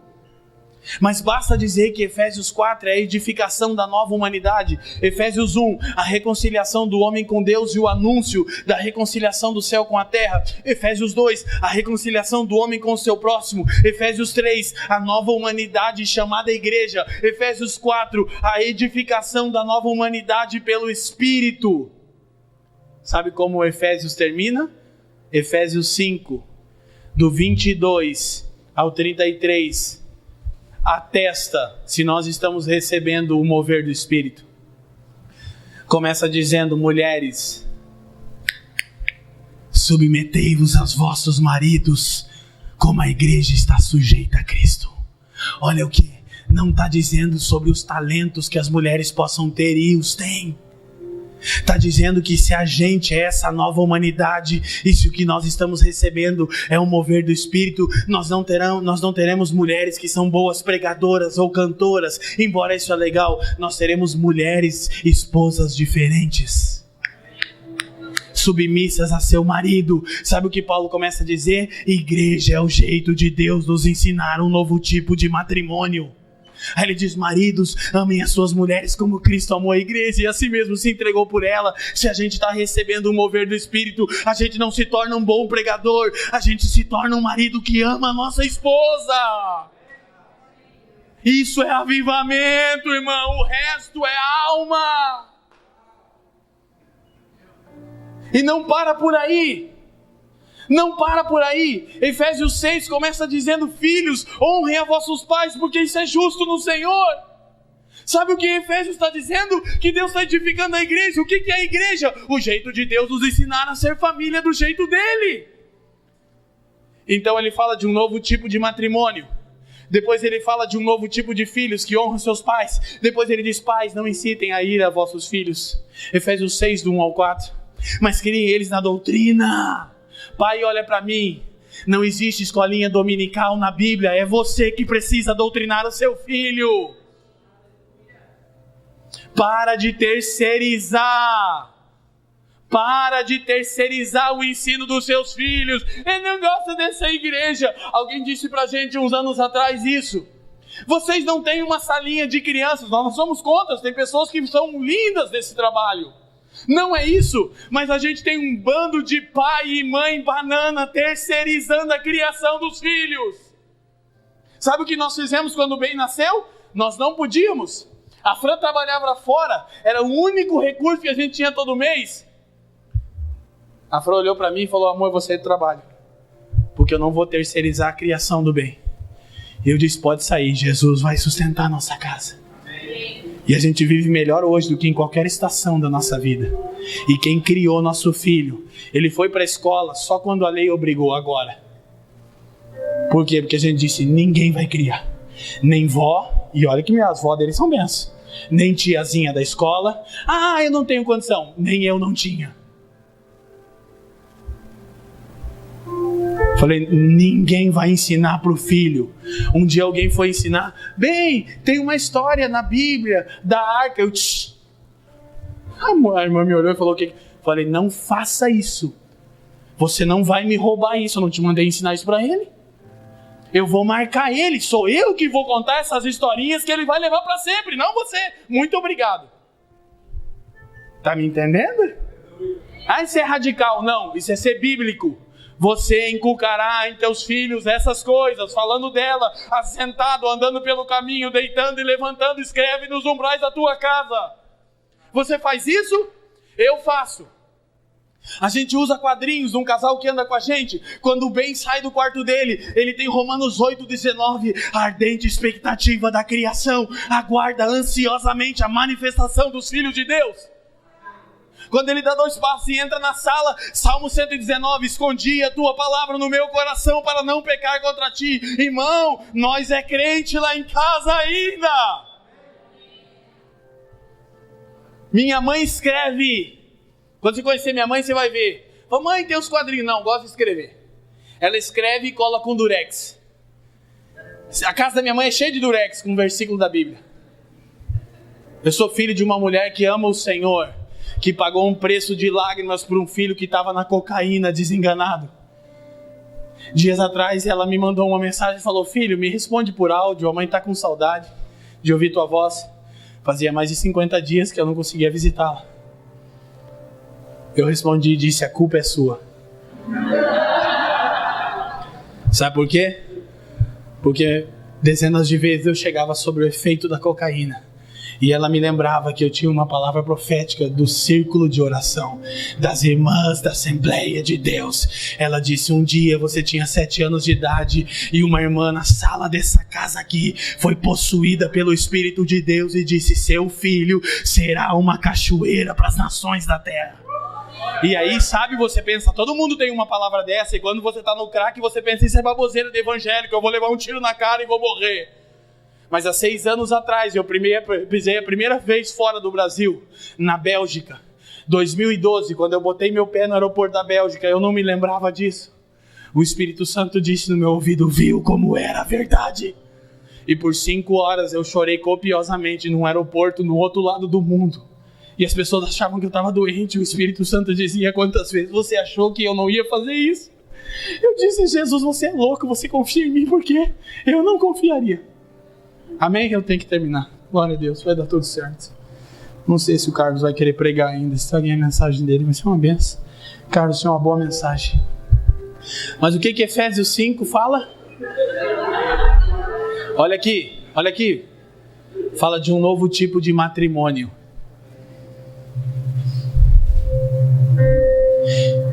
mas basta dizer que Efésios 4 é a edificação da nova humanidade. Efésios 1, a reconciliação do homem com Deus e o anúncio da reconciliação do céu com a terra. Efésios 2, a reconciliação do homem com o seu próximo. Efésios 3, a nova humanidade chamada igreja. Efésios 4, a edificação da nova humanidade pelo Espírito. Sabe como Efésios termina? Efésios 5, do 22 ao 33, atesta se nós estamos recebendo o mover do Espírito. Começa dizendo: mulheres, submetei-vos aos vossos maridos, como a igreja está sujeita a Cristo. Olha o que não está dizendo sobre os talentos que as mulheres possam ter, e os têm. Está dizendo que se a gente é essa nova humanidade, e se o que nós estamos recebendo é um mover do Espírito, nós não teremos mulheres que são boas pregadoras ou cantoras, embora isso é legal, nós teremos mulheres, esposas diferentes, submissas a seu marido. Sabe o que Paulo começa a dizer? Igreja é o jeito de Deus nos ensinar um novo tipo de matrimônio. Aí ele diz: maridos, amem as suas mulheres como Cristo amou a igreja e assim mesmo se entregou por ela. Se a gente está recebendo o mover do Espírito, a gente não se torna um bom pregador, a gente se torna um marido que ama a nossa esposa. Isso é avivamento, irmão. O resto é alma. E não para por aí. Não para por aí. Efésios 6 começa dizendo: filhos, honrem a vossos pais, porque isso é justo no Senhor. Sabe o que Efésios está dizendo? Que Deus está edificando a igreja. O que é a igreja? O jeito de Deus nos ensinar a ser família do jeito dele. Então ele fala de um novo tipo de matrimônio. Depois ele fala de um novo tipo de filhos que honram seus pais. Depois ele diz: pais, não incitem a ira a vossos filhos. Efésios 6, do 1 ao 4. Mas criem eles na doutrina. Pai, olha para mim, não existe escolinha dominical na Bíblia, é você que precisa doutrinar o seu filho. Para de terceirizar o ensino dos seus filhos. Ele não gosta dessa igreja. Alguém disse pra gente uns anos atrás isso: vocês não têm uma salinha de crianças. Nós não somos contra, tem pessoas que são lindas desse trabalho. Não é isso, mas a gente tem um bando de pai e mãe banana terceirizando a criação dos filhos. Sabe o que nós fizemos quando o Ben nasceu? Nós não podíamos. A Fran trabalhava fora, era o único recurso que a gente tinha todo mês. A Fran olhou para mim e falou: amor, você é do trabalho, porque eu não vou terceirizar a criação do Ben. E eu disse: pode sair, Jesus vai sustentar a nossa casa. E a gente vive melhor hoje do que em qualquer estação da nossa vida. E quem criou nosso filho, ele foi para a escola só quando a lei obrigou agora. Por quê? Porque a gente disse: ninguém vai criar. Nem vó, e olha que as vó deles são bênçãos. Nem tiazinha da escola. Ah, eu não tenho condição. Nem eu não tinha. Falei: ninguém vai ensinar para o filho. Um dia alguém foi ensinar: bem, tem uma história na Bíblia da arca. A irmã me olhou e falou: o que? Falei: não faça isso. Você não vai me roubar isso. Eu não te mandei ensinar isso para ele. Eu vou marcar ele. Sou eu que vou contar essas historinhas que ele vai levar para sempre, não você. Muito obrigado. Tá me entendendo? Ah, isso é radical. Não, isso é ser bíblico. Você inculcará em teus filhos essas coisas, falando dela, assentado, andando pelo caminho, deitando e levantando, escreve nos umbrais da tua casa. Você faz isso? Eu faço. A gente usa quadrinhos de um casal que anda com a gente. Quando o Ben sai do quarto dele, ele tem Romanos 8,19. A ardente expectativa da criação aguarda ansiosamente a manifestação dos filhos de Deus. Quando ele dá 2 passos e entra na sala, Salmo 119, escondi a tua palavra no meu coração para não pecar contra ti. Irmão, nós é crente lá em casa ainda. Minha mãe escreve. Quando você conhecer minha mãe, você vai ver. Fala: mãe, tem uns quadrinhos. Não, gosta de escrever. Ela escreve e cola com durex. A casa da minha mãe é cheia de durex com um versículo da Bíblia. Eu sou filho de uma mulher que ama o Senhor, que pagou um preço de lágrimas por um filho que estava na cocaína, desenganado. Dias atrás ela me mandou uma mensagem e falou: filho, me responde por áudio, a mãe está com saudade de ouvir tua voz. Fazia mais de 50 dias que eu não conseguia visitá-la. Eu respondi e disse: a culpa é sua. Sabe por quê? Porque dezenas de vezes eu chegava sobre o efeito da cocaína e ela me lembrava que eu tinha uma palavra profética do círculo de oração das irmãs da Assembleia de Deus. Ela disse: um dia você tinha 7 anos de idade e uma irmã na sala dessa casa aqui foi possuída pelo Espírito de Deus e disse: seu filho será uma cachoeira para as nações da terra. E aí, sabe, você pensa, todo mundo tem uma palavra dessa, e quando você está no crack, você pensa: isso é baboseira de evangélico, eu vou levar um tiro na cara e vou morrer. Mas há 6 anos atrás, eu pisei a primeira vez fora do Brasil, na Bélgica. 2012, quando eu botei meu pé no aeroporto da Bélgica, eu não me lembrava disso. O Espírito Santo disse no meu ouvido: viu como era a verdade? E por 5 horas eu chorei copiosamente num aeroporto no outro lado do mundo. E as pessoas achavam que eu estava doente. O Espírito Santo dizia: quantas vezes você achou que eu não ia fazer isso? Eu disse: Jesus, você é louco, você confia em mim, porque eu não confiaria. Amém? Eu tenho que terminar. Glória a Deus, vai dar tudo certo. Não sei se o Carlos vai querer pregar ainda. Estraguei a mensagem dele, vai ser uma benção. Carlos, isso é uma boa mensagem. Mas o que Efésios 5 fala? Olha aqui, olha aqui. Fala de um novo tipo de matrimônio.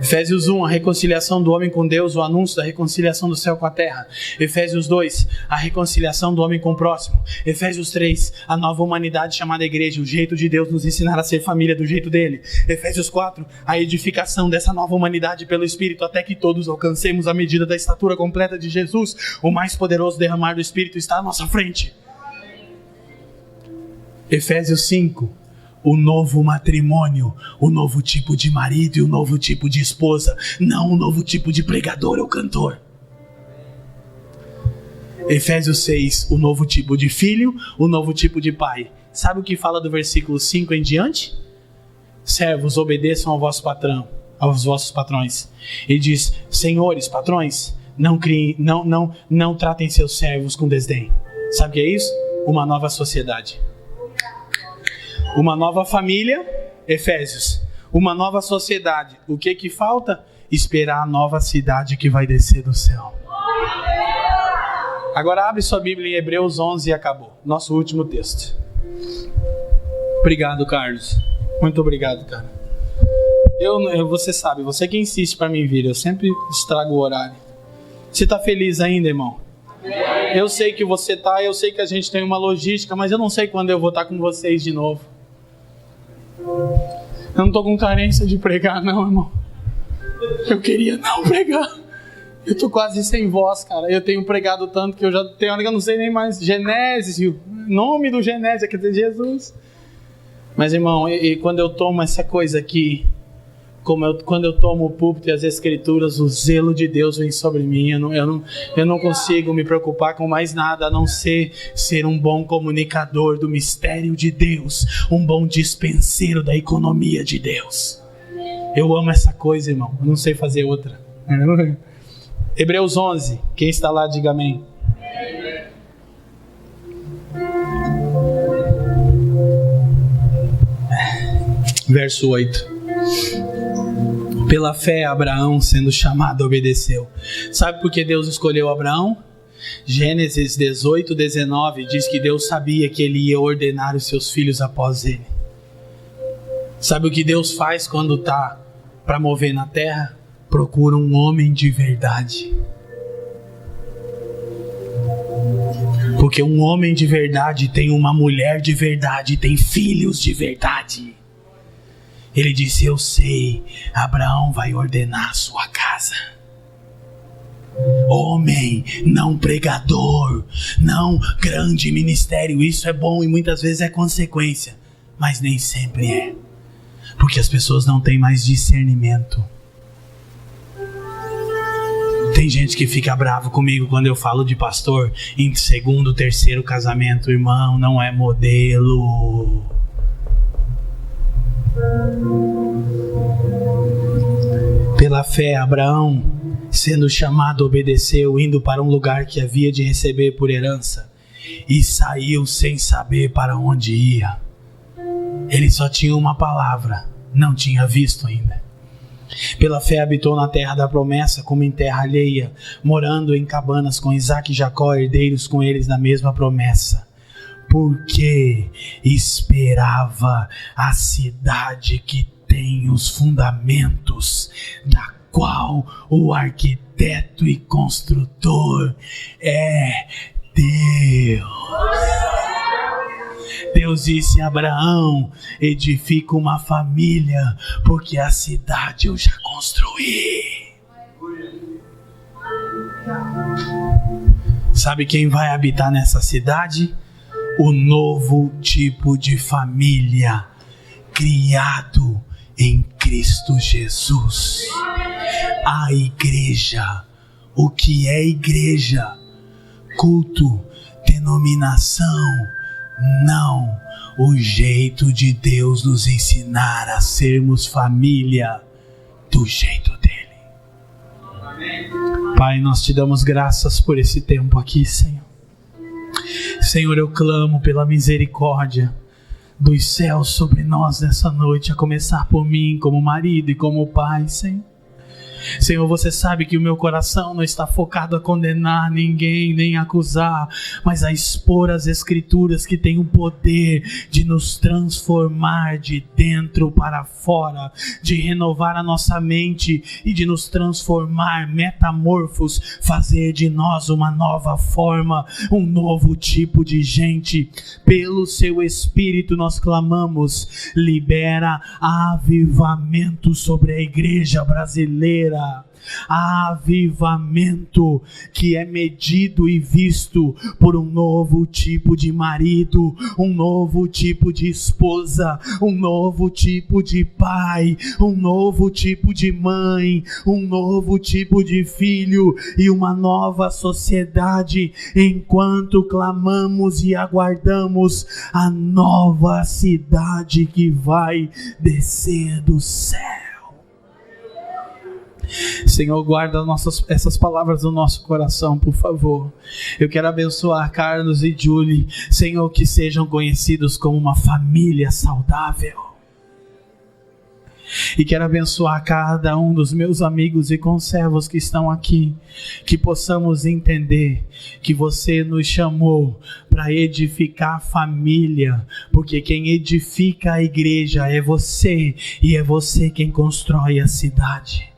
Efésios 1, a reconciliação do homem com Deus, o anúncio da reconciliação do céu com a terra. Efésios 2, a reconciliação do homem com o próximo. Efésios 3, a nova humanidade chamada igreja, o jeito de Deus nos ensinar a ser família do jeito dele. Efésios 4, a edificação dessa nova humanidade pelo Espírito, até que todos alcancemos a medida da estatura completa de Jesus. O mais poderoso derramar do Espírito está à nossa frente. Efésios 5, o novo matrimônio, o novo tipo de marido e o novo tipo de esposa, não o novo tipo de pregador ou cantor. Efésios 6, o novo tipo de filho, o novo tipo de pai. Sabe o que fala do versículo 5 em diante? Servos, obedeçam ao vosso patrão, aos vossos patrões. E diz: senhores, patrões, não tratem seus servos com desdém. Sabe o que é isso? Uma nova sociedade. Uma nova família, Efésios. Uma nova sociedade. O que falta? Esperar a nova cidade que vai descer do céu. Agora abre sua Bíblia em Hebreus 11 e acabou. Nosso último texto. Obrigado, Carlos. Muito obrigado, cara. Você sabe, você que insiste para mim vir. Eu sempre estrago o horário. Você está feliz ainda, irmão? Eu sei que você está, eu sei que a gente tem uma logística, mas eu não sei quando eu vou estar com vocês de novo. Eu não estou com carência de pregar, não, irmão. Eu queria não pregar. Eu estou quase sem voz, cara. Eu tenho pregado tanto que eu já tenho hora que eu não sei nem mais. Genésio, nome do Genésio, quer dizer Jesus. Mas, irmão, e quando eu tomo essa coisa aqui, quando eu tomo o púlpito e as escrituras, o zelo de Deus vem sobre mim. Eu não consigo me preocupar com mais nada a não ser um bom comunicador do mistério de Deus, um bom dispenseiro da economia de Deus. Eu amo essa coisa, irmão. Eu não sei fazer outra. Hebreus 11, quem está lá, diga amém. Verso 8. Pela fé, Abraão, sendo chamado, obedeceu. Sabe por que Deus escolheu Abraão? Gênesis 18, 19 diz que Deus sabia que ele ia ordenar os seus filhos após ele. Sabe o que Deus faz quando está para mover na terra? Procura um homem de verdade. Porque um homem de verdade tem uma mulher de verdade, tem filhos de verdade. Ele disse: eu sei, Abraão vai ordenar a sua casa. Homem, não pregador, não grande ministério. Isso é bom e muitas vezes é consequência, mas nem sempre é. Porque as pessoas não têm mais discernimento. Tem gente que fica bravo comigo quando eu falo de pastor em segundo, terceiro casamento. Irmão, não é modelo. Pela fé, Abraão, sendo chamado, obedeceu, indo para um lugar que havia de receber por herança, e saiu sem saber para onde ia. Ele só tinha uma palavra, não tinha visto ainda. Pela fé habitou na terra da promessa, como em terra alheia, morando em cabanas com Isaque e Jacó, herdeiros com eles da mesma promessa. Porque esperava a cidade que tem os fundamentos, da qual o arquiteto e construtor é Deus. Deus disse a Abraão: edifica uma família, porque a cidade eu já construí. Sabe quem vai habitar nessa cidade? O novo tipo de família, criado em Cristo Jesus. A igreja, o que é igreja? Culto, denominação, não. O jeito de Deus nos ensinar a sermos família do jeito dele. Pai, nós te damos graças por esse tempo aqui, Senhor. Senhor, eu clamo pela misericórdia dos céus sobre nós nessa noite, a começar por mim como marido e como pai, Senhor. Senhor, você sabe que o meu coração não está focado a condenar ninguém, nem a acusar, mas a expor as Escrituras que têm o poder de nos transformar de dentro para fora, de renovar a nossa mente e de nos transformar metamorfos, fazer de nós uma nova forma, um novo tipo de gente. Pelo seu Espírito nós clamamos, libera avivamento sobre a igreja brasileira. Avivamento que é medido e visto por um novo tipo de marido, um novo tipo de esposa, um novo tipo de pai, um novo tipo de mãe, um novo tipo de filho e uma nova sociedade, enquanto clamamos e aguardamos a nova cidade que vai descer do céu. Senhor, guarda essas palavras no nosso coração, por favor. Eu quero abençoar Carlos e Julie, Senhor, que sejam conhecidos como uma família saudável. E quero abençoar cada um dos meus amigos e conservos que estão aqui, que possamos entender que você nos chamou para edificar a família, porque quem edifica a igreja é você, e é você quem constrói a cidade.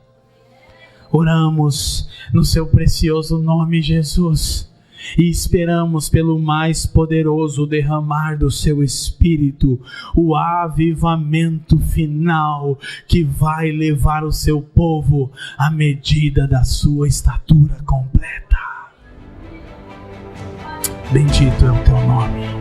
Oramos no seu precioso nome, Jesus, e esperamos pelo mais poderoso derramar do seu Espírito, o avivamento final que vai levar o seu povo à medida da sua estatura completa. Bendito é o teu nome.